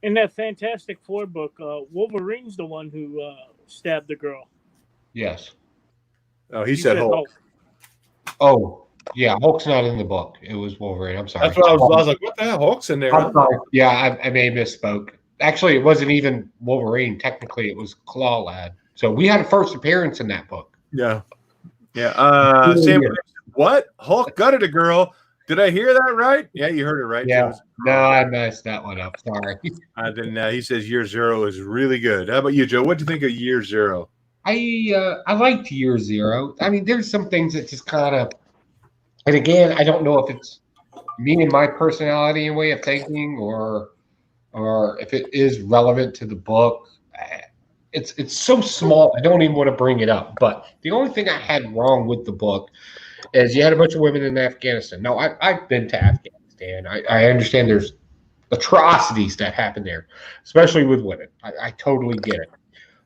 In that Fantastic Four book, Wolverine's the one who stabbed the girl. Yes. Oh, he said Hulk. Oh, yeah. Hulk's not in the book. It was Wolverine. I'm sorry. That's what I was like, what the hell? Hulk's in there. I'm sorry. Yeah, I may have misspoke. Actually, it wasn't even Wolverine. Technically, it was Claw Lad. So we had a first appearance in that book. Yeah. Yeah. Sam, what? Hulk gutted a girl. Did I hear that right? Yeah, you heard it right. Yeah. No, I messed that one up. Sorry. Then he says Year Zero is really good. How about you, Joe? What do you think of Year Zero? I liked Year Zero. I mean, there's some things that just kind of, and again, I don't know if it's me and my personality and way of thinking, or if it is relevant to the book. It's so small, I don't even want to bring it up. But the only thing I had wrong with the book is you had a bunch of women in Afghanistan. Now, I've been to Afghanistan. I understand there's atrocities that happen there, especially with women. I totally get it.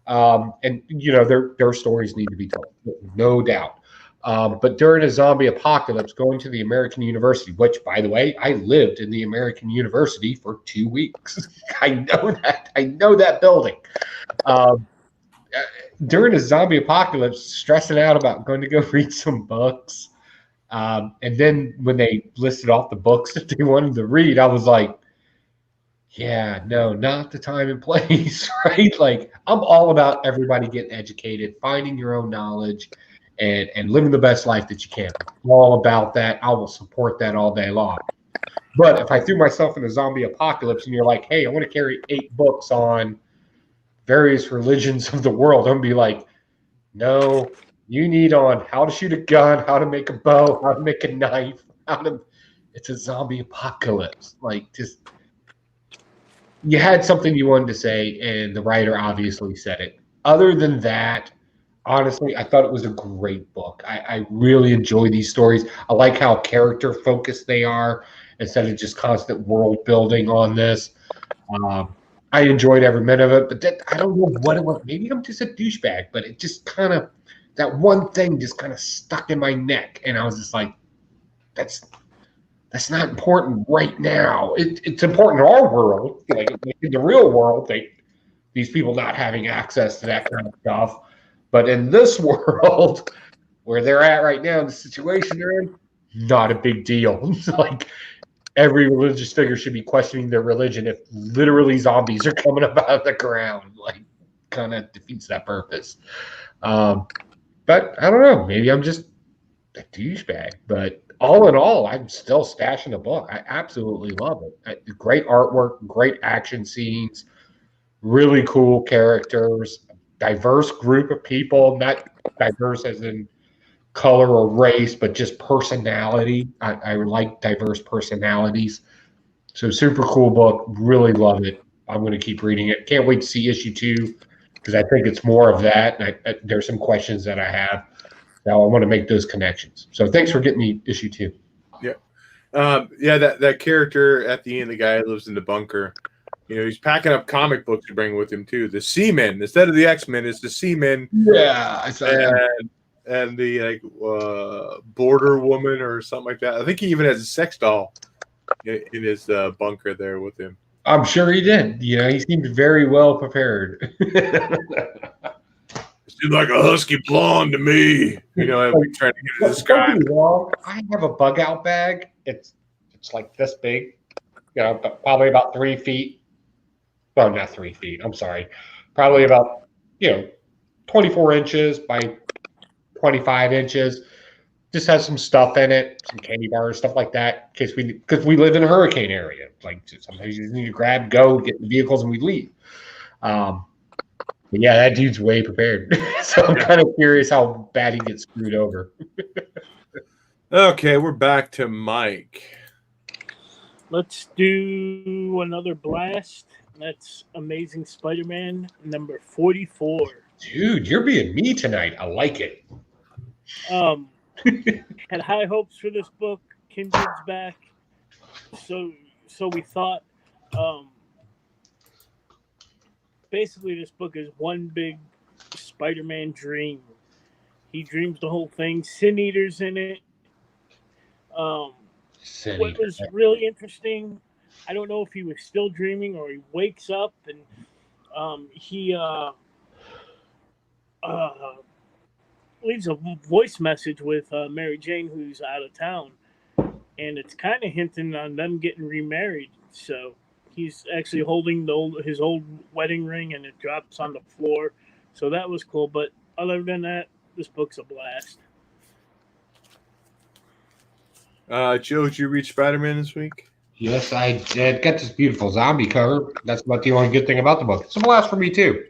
And their stories need to be told, no doubt. But during a zombie apocalypse, going to the American University, which, by the way, I lived in the American University for 2 weeks. I know that building. during a zombie apocalypse, stressing out about going to go read some books. And then when they listed off the books that they wanted to read, I was like, yeah, no, not the time and place, right? Like, I'm all about everybody getting educated, finding your own knowledge, and living the best life that you can. I'm all about that. I will support that all day long. But if I threw myself in a zombie apocalypse and you're like, hey, I want to carry 8 books on various religions of the world, I'm going to be like, no, you need on how to shoot a gun, how to make a bow, how to make a knife, it's a zombie apocalypse. Like, just, you had something you wanted to say, and the writer obviously said it. Other than that, honestly, I thought it was a great book. I really enjoy these stories. I like how character focused they are instead of just constant world building on this. I enjoyed every minute of it, but I don't know what it was. Maybe I'm just a douchebag, but it just kind of, that one thing just kind of stuck in my neck, and I was just like, that's not important right now. It's important in our world, like in the real world, these people not having access to that kind of stuff. But in this world, where they're at right now, the situation they're in, not a big deal. Like, every religious figure should be questioning their religion if literally zombies are coming up out of the ground. Like, kind of defeats that purpose. But I don't know. Maybe I'm just a douchebag. But all in all, I'm still stashing the book. I absolutely love it. Great artwork, great action scenes, really cool characters, diverse group of people, not diverse as in color or race, but just personality. I like diverse personalities. So super cool book. Really love it. I'm going to keep reading it. Can't wait to see issue 2 because I think it's more of that. And there's some questions that I have. Now I want to make those connections. So thanks for getting me issue 2. Yeah. That character at the end, the guy who lives in the bunker, he's packing up comic books to bring with him too. The Seamen, instead of the X-Men, it's the Seamen. Yeah, I saw that. And the border woman or something like that. I think he even has a sex doll in his bunker there with him. I'm sure he did. He seemed very well prepared. Seemed like a husky blonde to me. I've been trying to get it described. I have a bug out bag. It's like this big, probably about 3 feet. Well, not 3 feet. I'm sorry. Probably about 24 inches by 25 inches. Just has some stuff in it, some candy bars, stuff like that, in case because we live in a hurricane area. Like, sometimes you just need to grab, go, get in the vehicles, and we leave. But yeah, that dude's way prepared. So I'm kind of curious how bad he gets screwed over. Okay, we're back to Mike. Let's do another blast. That's Amazing Spider-Man number 44. Dude, you're being me tonight. I like it. Had high hopes for this book. Kindred's back. So we thought. Basically, this book is one big Spider-Man dream. He dreams the whole thing. Sin Eater's in it. What was really interesting, I don't know if he was still dreaming or he wakes up and he leaves a voice message with Mary Jane, who's out of town. And it's kind of hinting on them getting remarried. So he's actually holding his old wedding ring, and it drops on the floor. So that was cool. But other than that, this book's a blast. Joe, did you read Spider-Man this week? Yes, I did. Got this beautiful zombie cover. That's about the only good thing about the book. It's a blast for me, too.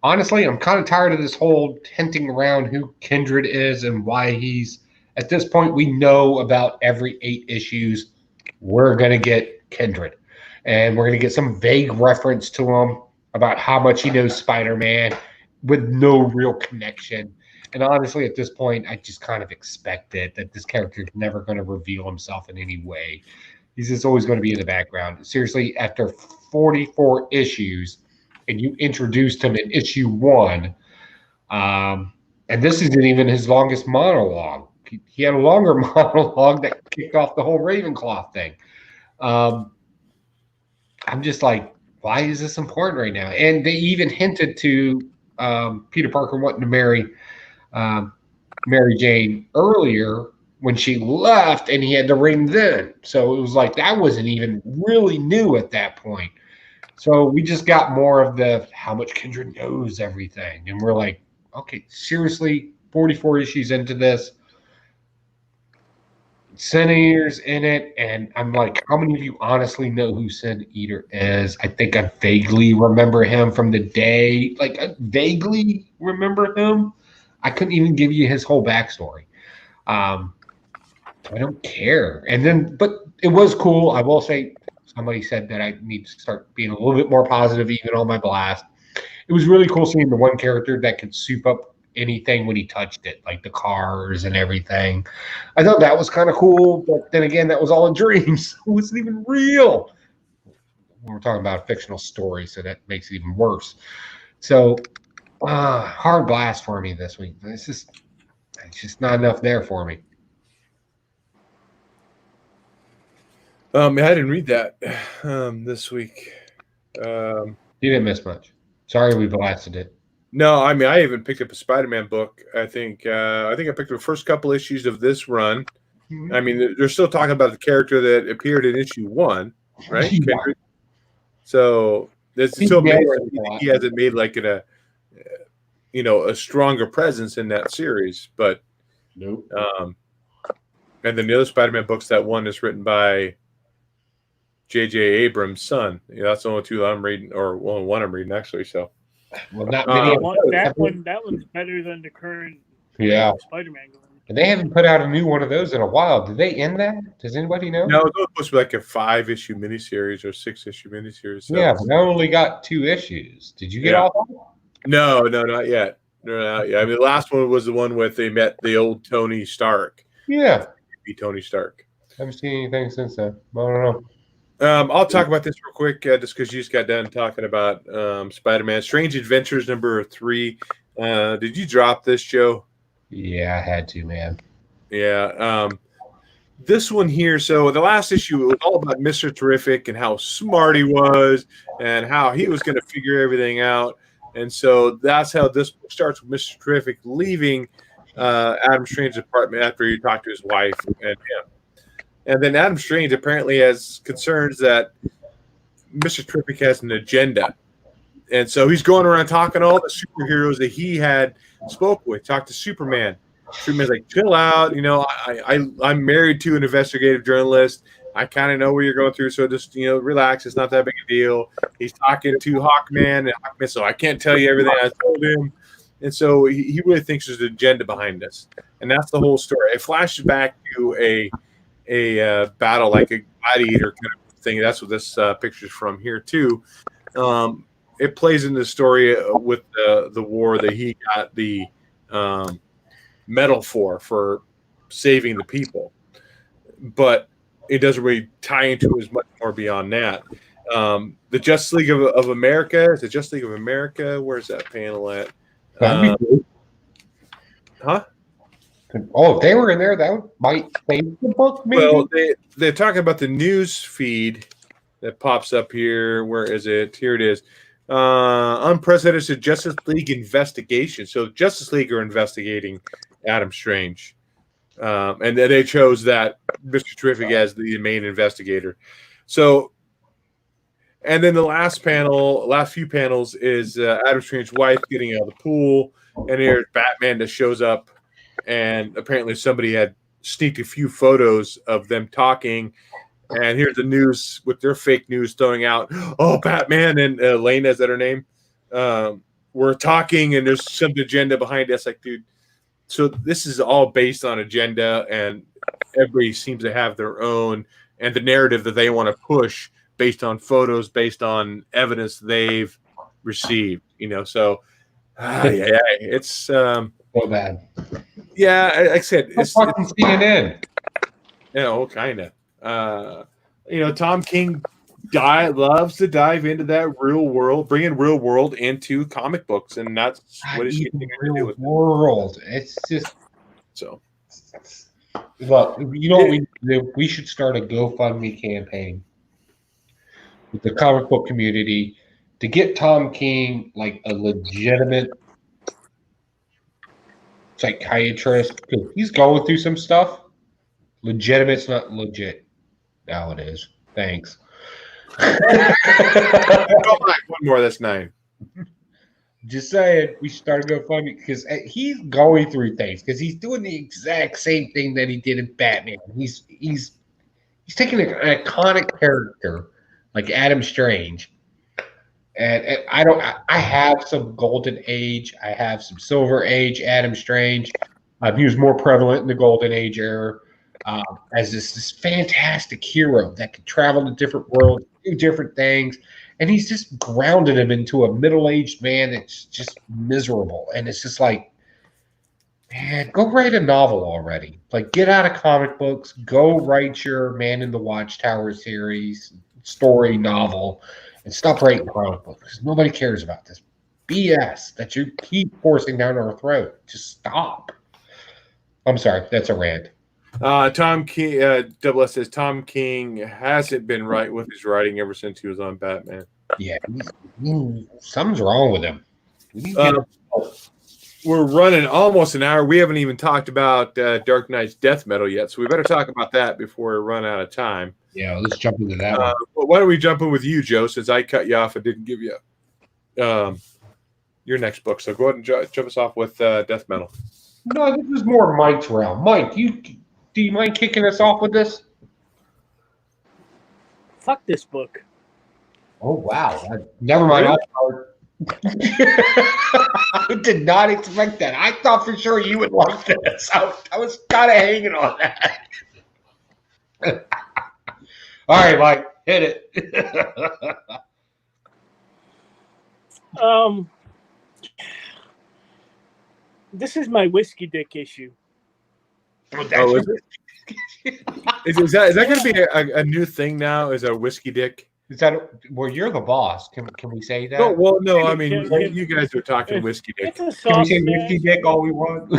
Honestly, I'm kind of tired of this whole hinting around who Kindred is and why he's... At this point, we know about every 8 issues. We're going to get Kindred. And we're going to get some vague reference to him about how much he knows Spider-Man with no real connection. And honestly, at this point, I just kind of expected that this character is never going to reveal himself in any way. He's just always going to be in the background. Seriously, after 44 issues, and you introduced him in issue 1, and this isn't even his longest monologue. He had a longer monologue that kicked off the whole Ravenclaw thing. I'm just like, why is this important right now? And they even hinted to Peter Parker wanting to marry Mary Jane earlier when she left, and he had the ring then. So it was like that wasn't even really new at that point. So we just got more of the how much Kendra knows everything. And we're like, okay, seriously, 44 issues into this. Sin Eater's in it, and I'm like, how many of you honestly know who Sin Eater is? I think I vaguely remember him from the day. Like, I vaguely remember him. I couldn't even give you his whole backstory. I don't care. And then, but it was cool. I will say, somebody said that I need to start being a little bit more positive, even on my blast. It was really cool seeing the one character that could soup up anything when he touched it, like the cars and everything. I thought that was kind of cool, but then again, that was all a dream. So it wasn't even real. We're talking about a fictional story, so that makes it even worse. So, hard blast for me this week. It's just not enough there for me. I didn't read that this week. You didn't miss much. Sorry we blasted it. No, I mean, I even picked up a Spider-Man book. I think I picked up the first couple issues of this run. I mean, they're still talking about the character that appeared in issue 1, right? Yeah. So it's still amazing he hasn't made like a stronger presence in that series. But Nope. And then the other Spider-Man books, that one is written by J.J. Abrams' son. That's the only two I'm reading, or only one I'm reading actually. So. Well, not many. That one's better than the current Spider-Man going. And they haven't put out a new one of those in a while. Did they end that? Does anybody know? No, it was supposed to be like a 5-issue miniseries or 6-issue miniseries. So. Yeah, but I only got 2 issues. Did you get all of them? No, not yet. No, not yet. I mean, the last one was the one with they met the old Tony Stark. Yeah. Be Tony Stark. Haven't seen anything since then. I don't know. I'll talk about this real quick, just because you just got done talking about Spider-Man. Strange Adventures number 3. Did you drop this, Joe? Yeah, I had to, man. Yeah. This one here, so the last issue, it was all about Mr. Terrific and how smart he was and how he was going to figure everything out. And so that's how this book starts with Mr. Terrific leaving Adam Strange's apartment after he talked to his wife and him. And then Adam Strange apparently has concerns that Mr. Terrific has an agenda. And so he's going around talking to all the superheroes that he had spoke with, talked to Superman. Superman's like, chill out. I'm married to an investigative journalist. I kind of know what you're going through. So just, relax. It's not that big a deal. He's talking to Hawkman, and Hawkman, so I can't tell you everything I told him. And so he really thinks there's an agenda behind this. And that's the whole story. It flashes back to a battle, like a gladiator kind of thing. That's what this picture's from here too. It plays in the story with the war that he got the medal for saving the people, but it doesn't really tie into as much more beyond that. The Justice League of America, is the Justice League of America? Where's that panel at? Huh? Oh, if they were in there, that might save the book, maybe? Well, they're talking about the news feed that pops up here. Where is it? Here it is. Unprecedented Justice League investigation. So Justice League are investigating Adam Strange. And then they chose that Mr. Terrific as the main investigator. So, and then the last few panels is Adam Strange's wife getting out of the pool. And there's Batman that shows up. And apparently somebody had sneaked a few photos of them talking. And here's the news with their fake news throwing out, oh, Batman and Elena, is that her name? We're talking and there's some agenda behind us. Like, dude, so this is all based on agenda, and everybody seems to have their own, and the narrative that they want to push based on photos, based on evidence they've received, so it's so bad. Yeah, like I said, it's fucking CNN. Kind of. Tom King loves to dive into that real world, bringing real world into comic books, and that's what he's going to do with world. It's just so. Look, you know what we do? We should start a GoFundMe campaign with the comic book community to get Tom King like a legitimate psychiatrist. He's going through some stuff. Legitimate's not legit. Now it is. Thanks. One more. That's 9. Just saying, we should start a GoFundMe because he's going through things because he's doing the exact same thing that he did in Batman. He's taking an iconic character like Adam Strange, and I have some Golden Age, I have some Silver Age Adam Strange. He was more prevalent in the Golden Age era as this fantastic hero that could travel to different worlds, do different things. And he's just grounded him into a middle-aged man that's just miserable. And it's just like, man, go write a novel already. Like, get out of comic books. Go write your Man in the Watchtower series, story, novel, and stop writing comic books. Nobody cares about this BS that you keep forcing down our throat. Just stop. I'm sorry. That's a rant. Tom King, Double S says Tom King hasn't been right with his writing ever since he was on Batman. Yeah, something's wrong with him. We're running almost an hour. We haven't even talked about Dark Knight's death metal yet, so we better talk about that before we run out of time. Yeah, let's jump into that one. Well, why don't we jump in with you, Joe, since I cut you off and didn't give you your next book. So go ahead and jump us off with death metal. No, this is more Mike's realm. Mike, do you mind kicking us off with this? Fuck this book. Oh, wow. Never mind. I did not expect that. I thought for sure you would like this. I was kind of hanging on that. All right, Mike, hit it. This is my whiskey dick issue. Oh, is it? Is that going to be a new thing now? Is a whiskey dick? Is that well? You're the boss. Can we say that? No, well, no. I mean, you guys are talking whiskey dick. It's a Can we soft say whiskey dick all we want?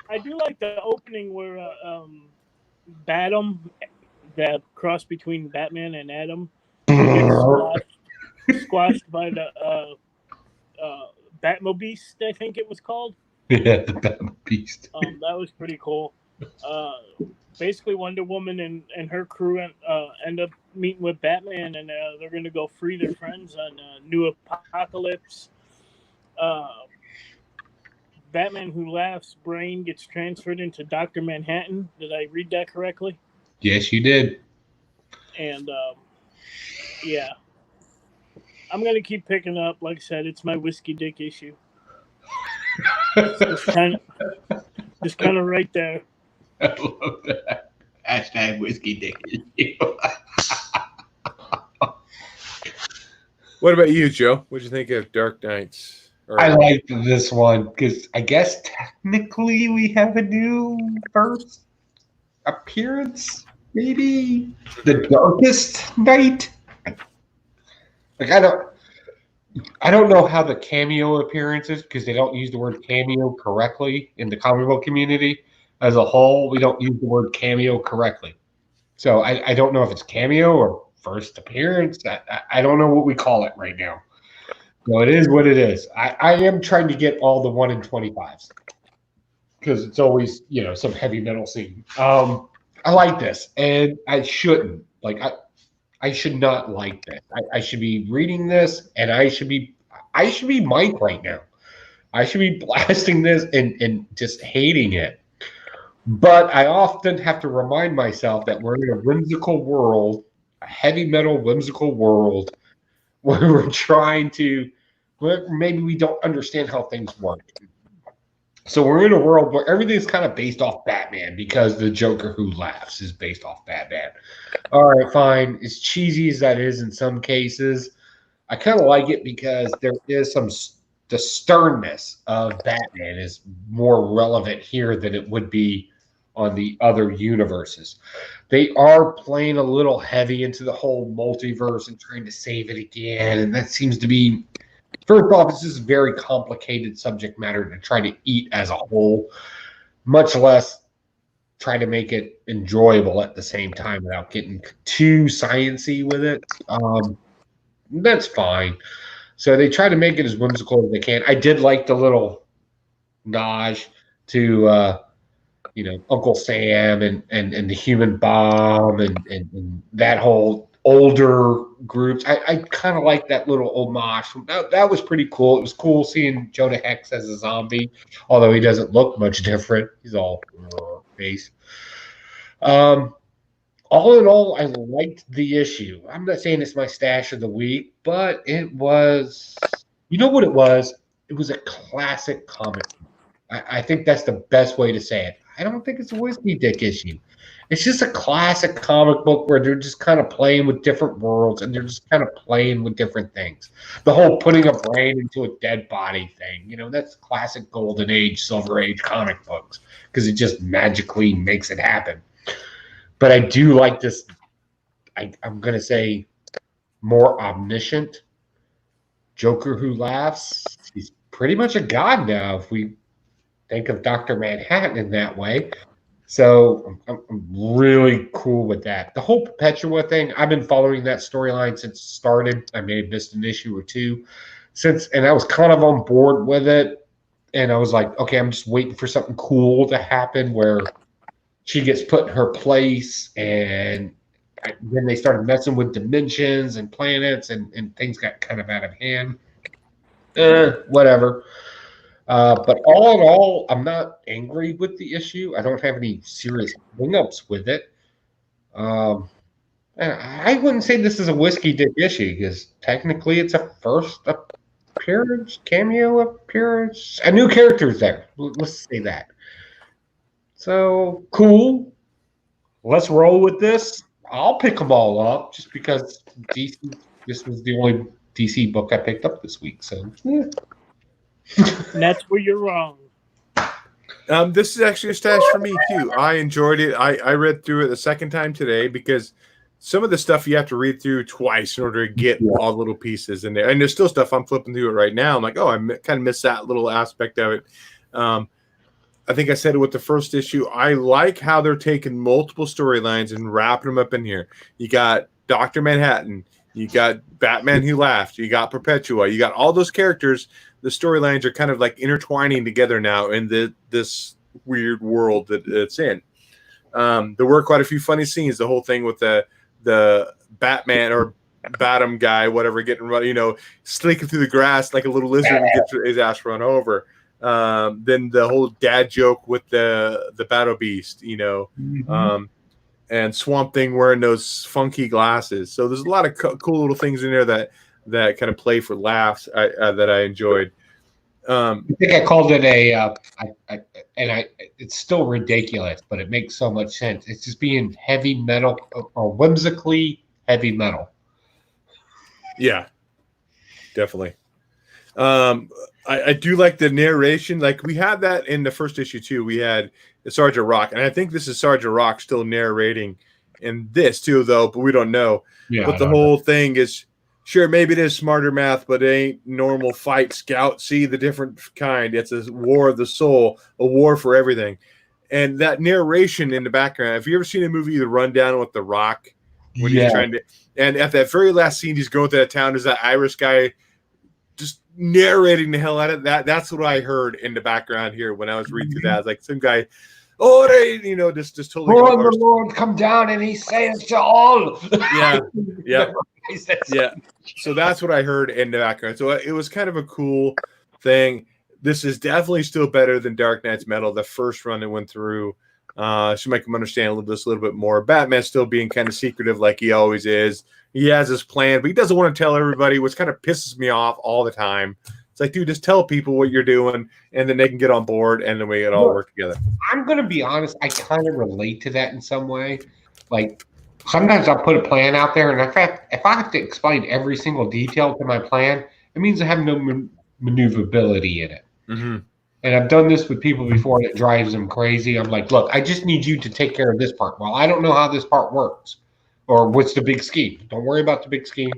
I do like the opening where Batum, the cross between Batman and Adam, gets squashed by the Batmobeast, I think it was called. Yeah, the Batmobeast. That was pretty cool. Basically, Wonder Woman and her crew end up meeting with Batman, and they're going to go free their friends on New Apocalypse. Batman Who Laughs' brain gets transferred into Dr. Manhattan. Did I read that correctly? Yes, you did. And, yeah. I'm going to keep picking up. Like I said, it's my whiskey dick issue. Just kind of right there. I love that. Hashtag whiskey dick issue. What about you, Joe? What did you think of Dark Knights? I liked this one because I guess technically we have a new first appearance, maybe the Darkest Night. Like I don't know how the cameo appearances, because they don't use the word cameo correctly in the comic book community as a whole. We don't use the word cameo correctly, so I don't know if it's cameo or first appearance. I don't know what we call it right now. No, it is what it is. I am trying to get all the 1 in 25s because it's always, some heavy metal scene. I like this, and I shouldn't. Like, I should not like this. I should be reading this, and I should be Mike right now. I should be blasting this and just hating it. But I often have to remind myself that we're in a whimsical world, a heavy metal whimsical world, where we're trying to, maybe we don't understand how things work. So we're in a world where everything's kind of based off Batman because the Joker Who Laughs is based off Batman. All right, fine. As cheesy as that is in some cases, I kind of like it because there is the sternness of Batman is more relevant here than it would be on the other universes. They are playing a little heavy into the whole multiverse and trying to save it again. And that seems to be, first off, it's just very complicated subject matter to try to eat as a whole, much less try to make it enjoyable at the same time without getting too sciencey with it. That's fine. So they try to make it as whimsical as they can. I did like the little nod to Uncle Sam and the human bomb and that whole older groups. I kind of like that little homage. That was pretty cool. It was cool seeing Jonah Hex as a zombie, although he doesn't look much different. He's all face. All in all, I liked the issue. I'm not saying it's my stash of the week, but it was, you know what it was? It was a classic comic. I think that's the best way to say it. I don't think it's a Whiskey Dick issue. It's just a classic comic book where they're just kind of playing with different worlds and they're just kind of playing with different things. The whole putting a brain into a dead body thing, that's classic Golden Age, Silver Age comic books because it just magically makes it happen. But I do like this, I'm going to say, more omniscient Joker who laughs. He's pretty much a god now if we think of Dr. Manhattan in that way. So I'm really cool with that. The whole Perpetua thing, I've been following that storyline since it started. I may have missed an issue or two and I was kind of on board with it. And I was like, okay, I'm just waiting for something cool to happen where she gets put in her place, and then they started messing with dimensions and planets, and things got kind of out of hand. Whatever. But all in all, I'm not angry with the issue. I don't have any serious hang-ups with it. I wouldn't say this is a Whiskey Dick issue because technically it's a first appearance, cameo appearance. A new character's there. Let's say that. So, cool. Let's roll with this. I'll pick them all up just because this was the only DC book I picked up this week. So, yeah. And that's where you're wrong. This is actually a stash for me, too. I enjoyed it. I read through it the second time today because some of the stuff you have to read through twice in order to get all the little pieces in there. And there's still stuff I'm flipping through it right now. I'm like, oh, I kind of missed that little aspect of it. I think I said it with the first issue. I like how they're taking multiple storylines and wrapping them up in here. You got Dr. Manhattan. You got Batman Who Laughed. You got Perpetua. You got all those characters. The storylines are kind of like intertwining together now in this weird world that it's in. There were quite a few funny scenes. The whole thing with the Batman or Batum guy, whatever, getting slinking through the grass like a little lizard and gets his ass run over. Then the whole dad joke with the Battle Beast, and Swamp Thing wearing those funky glasses. So there's a lot of cool little things in there that kind of play for laughs that I enjoyed. I think I called it it's still ridiculous, but it makes so much sense. It's just being heavy metal or whimsically heavy metal. Yeah, definitely. I do like the narration. Like we had that in the first issue too. We had Sergeant Rock, and I think this is Sergeant Rock still narrating in this too, though. But we don't know. Yeah, but the whole thing is, sure, maybe it is smarter math, but it ain't normal fight scout. See the different kind. It's a war of the soul, a war for everything. And that narration in the background. Have you ever seen a movie, The Rundown with The Rock? When he's trying to, and at that very last scene, he's going to that town. There's that Irish guy just narrating the hell out of that. That's what I heard in the background here when I was reading through that. I was like some guy, just totally. Lord, the Lord come down and he says to all. Yeah. So that's what I heard in the background. So it was kind of a cool thing. This is definitely still better than Dark Knight's Metal, the first run that went through. Should make him understand a little bit more. Batman still being kind of secretive like he always is. He has his plan, but he doesn't want to tell everybody, which kind of pisses me off all the time. It's like, dude, just tell people what you're doing, and then they can get on board, and then we can all work together. I'm going to be honest. I kind of relate to that in some way. Like, sometimes I'll put a plan out there, and if I have to explain every single detail to my plan, it means I have no maneuverability in it. Mm-hmm. And I've done this with people before, and it drives them crazy. I'm like, look, I just need you to take care of this part. Well, I don't know how this part works. Or what's the big scheme? Don't worry about the big scheme.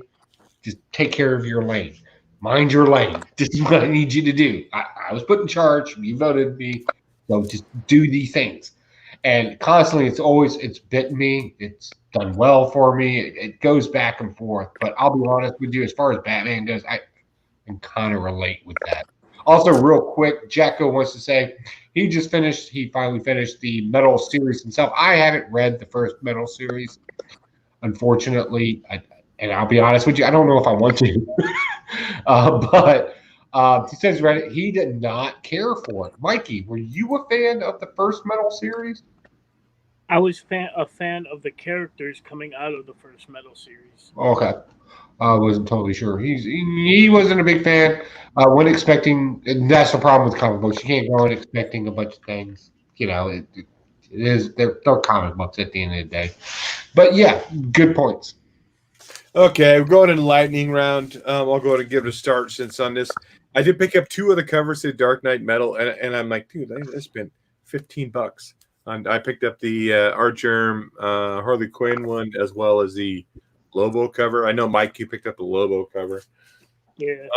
Just take care of your lane. Mind your lane. This is what I need you to do. I was put in charge. You voted me. So just do these things. And constantly, it's bitten me. It's done well for me. It goes back and forth. But I'll be honest with you, as far as Batman goes, can kind of relate with that. Also, real quick, Jacko wants to say he finally finished the Metal series himself. I haven't read the first Metal series, unfortunately. And I'll be honest with you, I don't know if I want to. But he says he read it. He did not care for it. Mikey, were you a fan of the first Metal series? I was a fan of the characters coming out of the first Metal series. Okay. I wasn't totally sure. He wasn't a big fan. When expecting, and that's the problem with comic books. You can't go in expecting a bunch of things. You know, they're comic books at the end of the day. But yeah, good points. Okay, we're going into lightning round. I'll go ahead and give it a start since on this. I did pick up 2 of the covers to Dark Knight Metal, and I'm like, dude, I spent $15. And I picked up the Art Germ Harley Quinn one as well as the Lobo cover. I know, Mike, you picked up the Lobo cover. Yeah.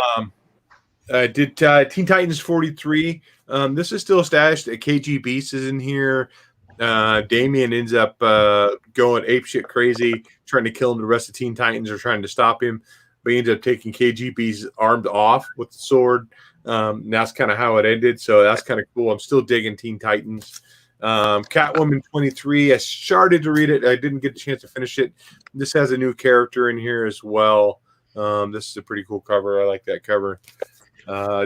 I did Teen Titans 43. This is still stashed. KG Beast is in here. Damian ends up going apeshit crazy, trying to kill the rest of Teen Titans or trying to stop him. But he ended up taking KGB's armed off with the sword. And that's kind of how it ended. So that's kind of cool. I'm still digging Teen Titans. Catwoman 23. I started to read it. I didn't get a chance to finish it. This has a new character in here as well. This is a pretty cool cover. I like that cover.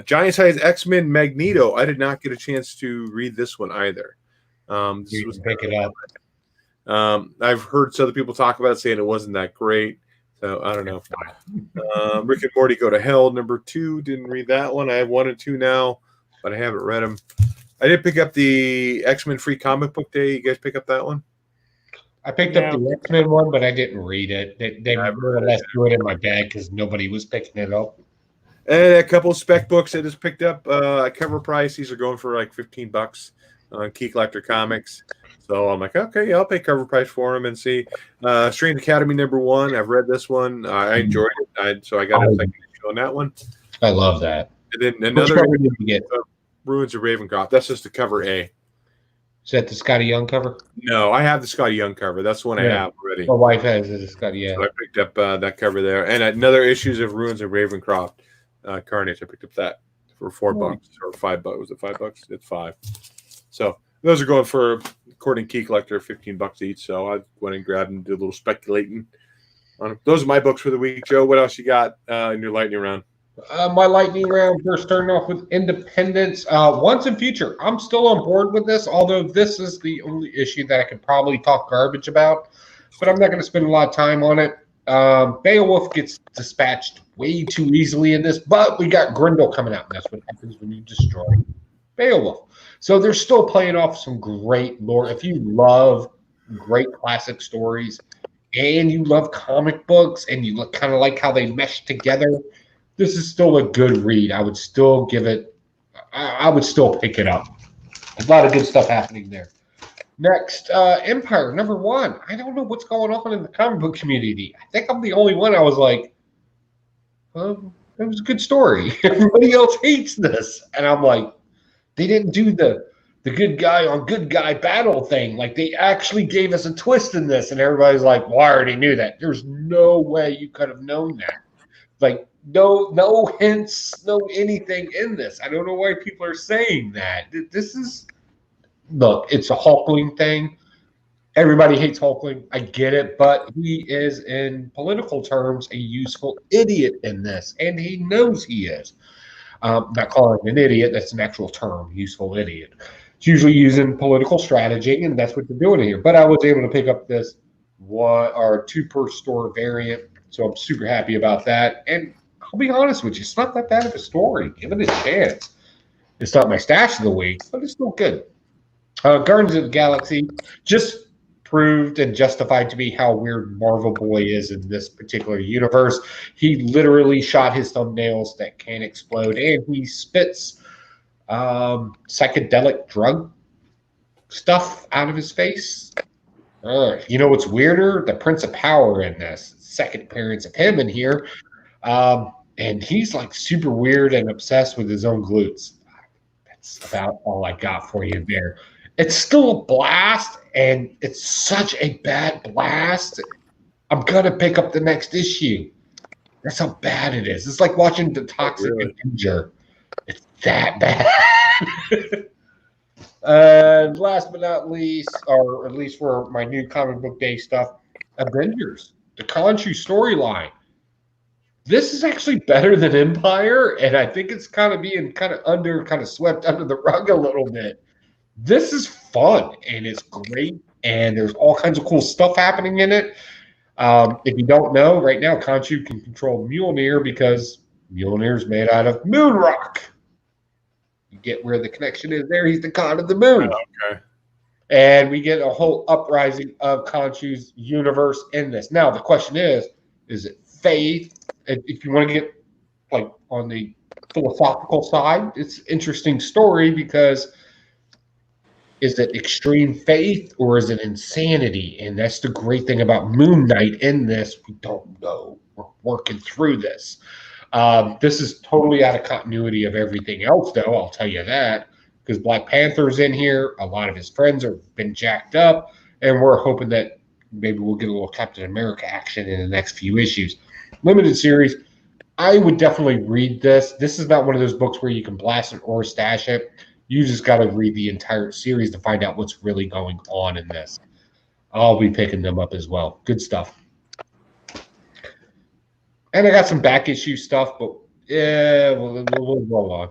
Giant Size X-Men Magneto. I did not get a chance to read this one either. You can pick it up. I've heard some other people talk about it, saying it wasn't that great. So I don't know. Rick and Morty Go to Hell, number 2. Didn't read that one. I have 1 and 2 now, but I haven't read them. I did pick up the X-Men Free Comic Book Day. You guys pick up that one? I picked up the X-Men one, but I didn't read it. They more or less threw it in my bag because nobody was picking it up. And a couple of spec books I just picked up at cover price. These are going for like $15 on Key Collector Comics. So I'm like, okay, I'll pay cover price for them and see. Strange Academy number 1. I've read this one. I enjoyed it. So I got a second issue on that one. I love that. And then another Ruins of Ravencroft. That's just the cover A. Is that the Scotty Young cover? No, I have the Scotty Young cover. That's the one I have already. My wife has it. Scotty, yeah. So I picked up that cover there. And another issues of Ruins of Ravencroft. Carnage. I picked up that for $4 or $5. Was it $5? It's $5. So those are going for, according to Key Collector, $15 each. So I went and grabbed and did a little speculating on them. Those are my books for the week. Joe, what else you got in your lightning round? My lightning round, first starting off with Independence. Once and Future. I'm still on board with this, although this is the only issue that I could probably talk garbage about. But I'm not going to spend a lot of time on it. Beowulf gets dispatched way too easily in this, but we got Grendel coming out, and that's what happens when you destroy Beowulf. So they're still playing off some great lore. If you love great classic stories and you love comic books and you kind of like how they mesh together, this is still a good read. I would still give it – I would still pick it up. A lot of good stuff happening there. Next, Empire, number 1. I don't know what's going on in the comic book community. I think I'm the only one. I was like, it was a good story. Everybody else hates this. And I'm like, they didn't do the good guy on good guy battle thing. Like, they actually gave us a twist in this. And everybody's like, well, I already knew that. There's no way you could have known that. Like, no hints, no anything in this. I don't know why people are saying that. This is... Look, it's a Hulkling thing. Everybody hates Hulkling. I get it, but he is, in political terms, a useful idiot in this, and he knows he is. Not calling him an idiot, that's an actual term, useful idiot. It's usually using political strategy, and that's what they're doing here. But I was able to pick up this 2 per store variant, so I'm super happy about that. And I'll be honest with you, it's not that bad of a story. Give it a chance. It's not my stash of the week, but it's still good. Guardians of the Galaxy just proved and justified to me how weird Marvel Boy is in this particular universe. He literally shot his thumbnails that can explode, and he spits psychedelic drug stuff out of his face. You know what's weirder? The Prince of Power in this. Second appearance of him in here. And he's like super weird and obsessed with his own glutes. That's about all I got for you there. It's still a blast, and it's such a bad blast. I'm going to pick up the next issue. That's how bad it is. It's like watching the Toxic Really? Avenger. It's that bad. And last but not least, or at least for my new comic book day stuff, Avengers, the Khonshu storyline. This is actually better than Empire, and I think it's kind of being kind of swept under the rug a little bit. This is fun, and it's great, and there's all kinds of cool stuff happening in it. If you don't know, right now, Khonshu can control Mjolnir because Mjolnir is made out of moon rock. You get where the connection is there. He's the god of the moon. Okay. And we get a whole uprising of Khonshu's universe in this. Now, the question is it faith? If you want to get like on the philosophical side, it's an interesting story because is it extreme faith or is it insanity? And that's the great thing about Moon Knight in this. We don't know. We're working through this. This is totally out of continuity of everything else, though. I'll tell you that. Because Black Panther's in here. A lot of his friends have been jacked up. And we're hoping that maybe we'll get a little Captain America action in the next few issues. Limited series. I would definitely read this. This is not one of those books where you can blast it or stash it. You just got to read the entire series to find out what's really going on in this. I'll be picking them up as well. Good stuff. And I got some back issue stuff, but yeah, we'll roll on.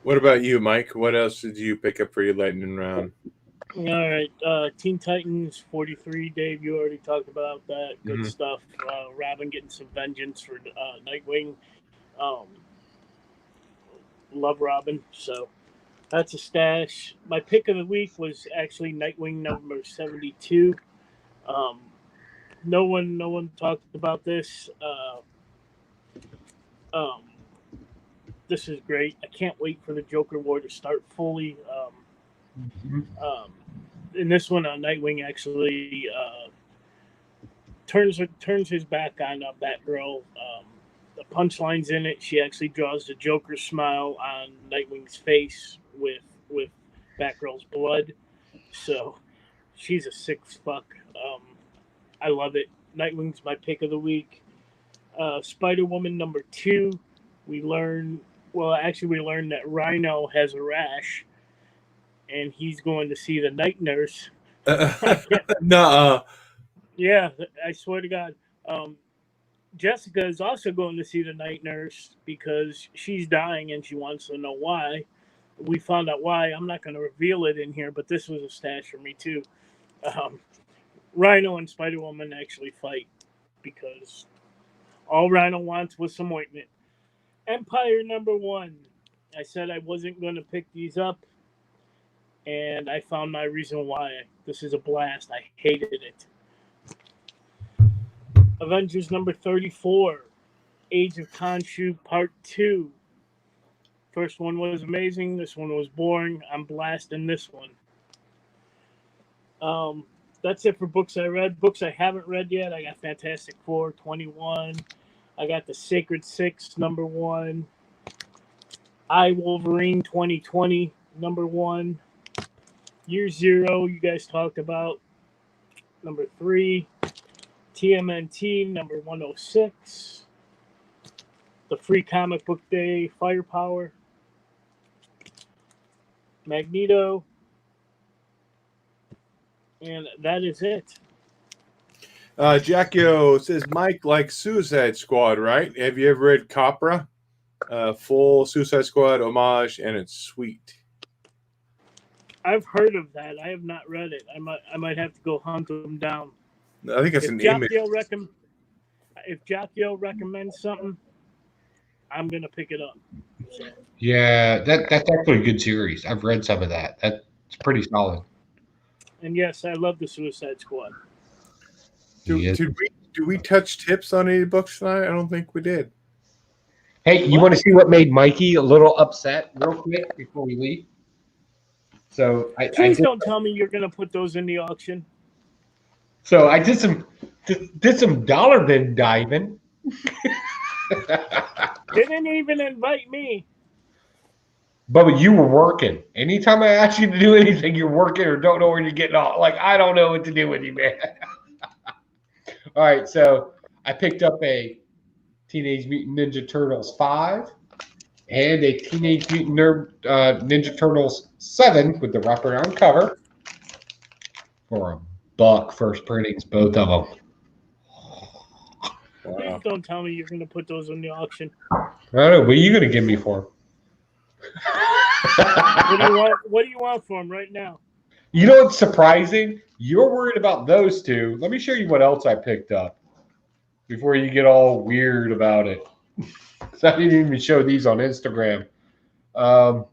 What about you, Mike? What else did you pick up for your lightning round? All right, Teen Titans 43. Dave, you already talked about that. Good stuff. Robin getting some vengeance for Nightwing. Love Robin, so that's a stash. My pick of the week was actually Nightwing number 72. No one talked about this. This is great. I can't wait for the Joker War to start fully. In this one, Nightwing actually turns his back on Batgirl. The punchline's in it. She actually draws the Joker smile on Nightwing's face with Batgirl's blood. So she's a sick fuck. I love it. Nightwing's my pick of the week. Spider-Woman number 2. We learned that Rhino has a rash, and he's going to see the night nurse. Nuh-uh. Yeah, I swear to God. Jessica is also going to see the night nurse because she's dying and she wants to know why. We found out why. I'm not going to reveal it in here, but this was a stash for me too. Rhino and Spider-Woman actually fight because all Rhino wants was some ointment. Empire number 1. I said I wasn't going to pick these up, and I found my reason why. This is a blast. I hated it. Avengers number 34, Age of Khonshu Part 2. First one was amazing. This one was boring. I'm blasting this one. That's it for books I read. Books I haven't read yet. I got Fantastic Four 21. I got The Sacred Six number 1. I, Wolverine 2020 number 1. Year Zero, you guys talked about, number 3. TMNT number 106. The Free Comic Book Day Firepower. Magneto. And that is it. Jacko says Mike likes Suicide Squad, right? Have you ever read Capra? Full Suicide Squad homage, and it's sweet. I've heard of that. I have not read it. I might have to go hunt them down. I think it's an image. If Jacko recommends something, I'm gonna pick it up. So. Yeah, that's actually a good series. I've read some of that. That's pretty solid. And yes, I love the Suicide Squad. Do we touch tips on any books tonight? I don't think we did. Hey, you want to see what made Mikey a little upset real quick before we leave? So Please don't tell me you're going to put those in the auction. So I did some dollar bin diving. Didn't even invite me. Bubba, you were working. Anytime I ask you to do anything, you're working or don't know where you're getting off. Like, I don't know what to do with you, man. All right, so I picked up a Teenage Mutant Ninja Turtles 5 and a Teenage Mutant Ninja Turtles 7 with the wraparound cover for $1 first printings, both of them. Please Wow. don't tell me you're going to put those on the auction. I don't know. What are you going to give me for 'em? What do you want for them right now? You know what's surprising? You're worried about those two. Let me show you what else I picked up before you get all weird about it. So I didn't even show these on Instagram. What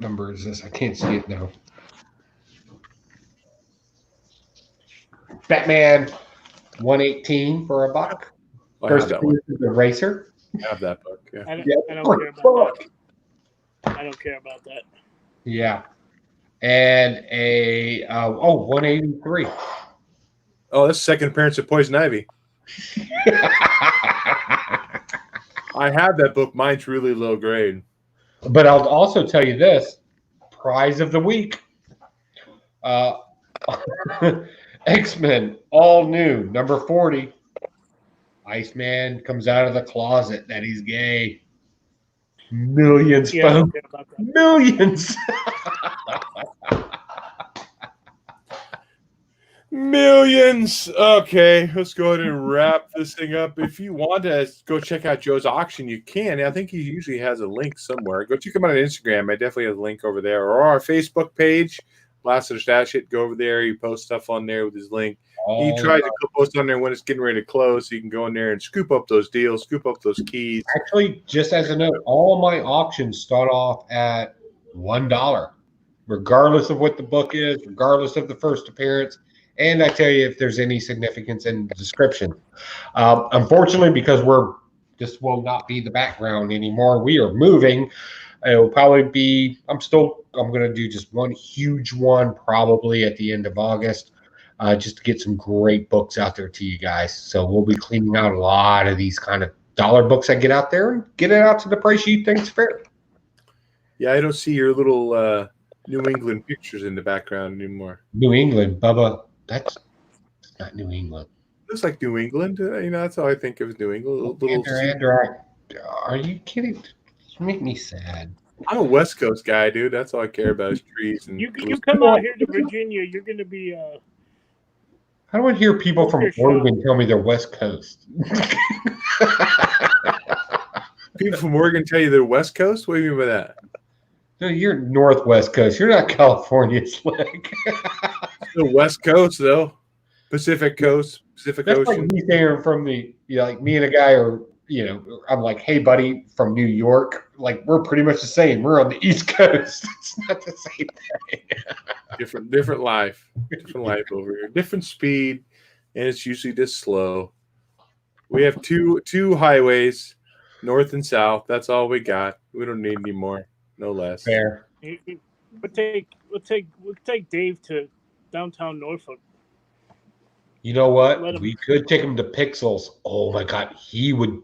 number is this? I can't see it now. Batman 118 for $1. I First have that one. the Racer. I have that book. Yeah. I don't Yeah, care about that. I don't care about that. Yeah. And a 183. Oh, that's the second appearance of Poison Ivy. I have that book. Mine's really low grade. But I'll also tell you this: prize of the week, X-Men, all new, number 40. Iceman comes out of the closet that he's gay. Millions, Yeah, I don't folks. care about that. Millions. Millions. Okay, let's go ahead and wrap this thing up. If you want to go check out Joe's auction, you can. I think he usually has a link somewhere. Go check him out on Instagram. I definitely have a link over there, or our Facebook page, Blasted or Stash It. Go over there. He posts stuff on there with his link. He tries to post on there when it's getting ready to close, so you can go in there and scoop up those deals, scoop up those keys. Actually, just as a note, all my auctions start off at $1, regardless of what the book is, regardless of the first appearance. And I tell you if there's any significance in the description. Unfortunately, because this will not be the background anymore. We are moving. It will probably be. I'm going to do just one huge one probably at the end of August, just to get some great books out there to you guys. So we'll be cleaning out a lot of these kind of dollar books I get out there and get it out to the price you think's fair. Yeah, I don't see your little New England pictures in the background anymore. New England, Bubba. That's not New England. Looks like New England. That's how I think of New England. Andrew, are you kidding? You make me sad. I'm a West Coast guy, dude. That's all I care about is trees. And You come out here to Virginia, you're going to be I don't hear people from Oregon tell me they're West Coast. people from Oregon tell you they're West Coast? What do you mean by that? No, you're Northwest Coast. You're not California slick. The West Coast, though. Pacific Coast, Pacific That's Ocean. like me saying from like me and a guy are, I'm like, hey, buddy, from New York. Like, we're pretty much the same. We're on the East Coast. It's not the same thing. Different life. Different life over here. Different speed, and it's usually just slow. We have two highways, north and south. That's all we got. We don't need any more, no less. Fair. we'll take Dave to downtown Norfolk. You know what? Let him- We could take him to Pixels. Oh my God, he would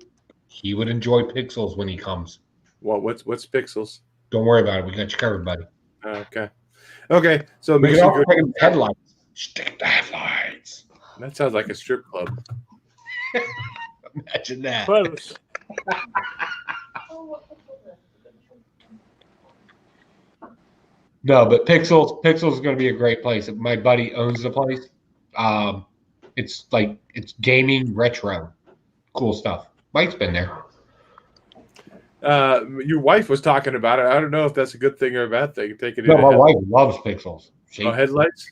enjoy Pixels when he comes. What's Pixels? Don't worry about it. We got you covered, buddy. Okay. So We make can sure also you take him to Headlights. Stick to Headlights. that sounds like a strip club. Imagine that. Close. No, but Pixels is going to be a great place. My buddy owns the place. It's gaming retro, cool stuff. Mike's been there. Your wife was talking about it. I don't know if that's a good thing or a bad thing. Take it No, in. my wife loves Pixels. Headlights.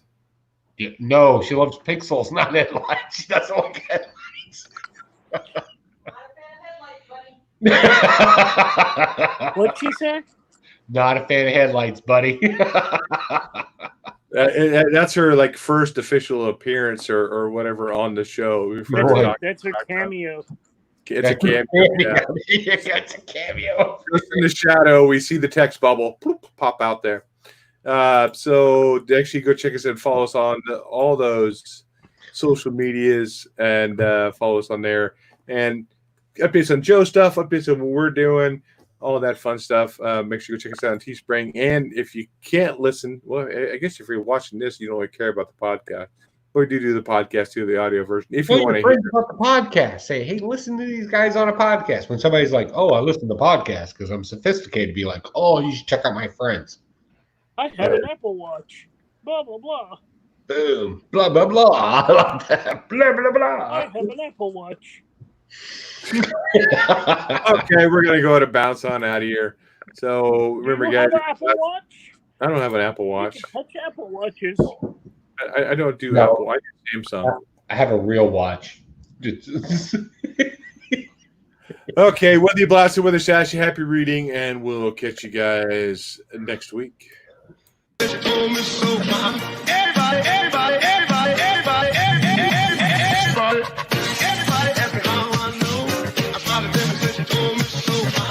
No, she loves Pixels, not Headlights. She doesn't like Headlights. What'd she say? Not a fan of Headlights, buddy. That's her first official appearance or whatever on the show. We forgot to Right. talk- That's her cameo. It's a cameo. Yeah. It's a cameo. Just in the shadow, we see the text bubble pop out there. So actually, go check us and follow us on all those social medias and follow us on there. And updates on Joe stuff, updates on what we're doing, all of that fun stuff. Make sure you go check us out on Teespring. And if you can't listen, well, I guess if you're watching this, you don't really care about the podcast. We do the podcast too, the audio version. If Tell you want your to hear friends about the podcast. Say, hey, listen to these guys on a podcast. When somebody's like, oh, I listen to podcasts because I'm sophisticated, be like, oh, you should check out my friends. I have an Apple Watch. Blah, blah, blah. Boom. Blah, blah, blah. I like that. Blah, blah, I blah. have an Apple Watch. Okay, we're gonna go ahead and bounce on out of here. So remember, You guys, have an Apple Watch? I don't have an Apple Watch. You can touch Apple Watches. I don't do No. Apple. I do Samsung. I have a real watch. Okay, whether you blasted, whether sassy, happy reading, and we'll catch you guys next week. Everybody, everybody, everybody.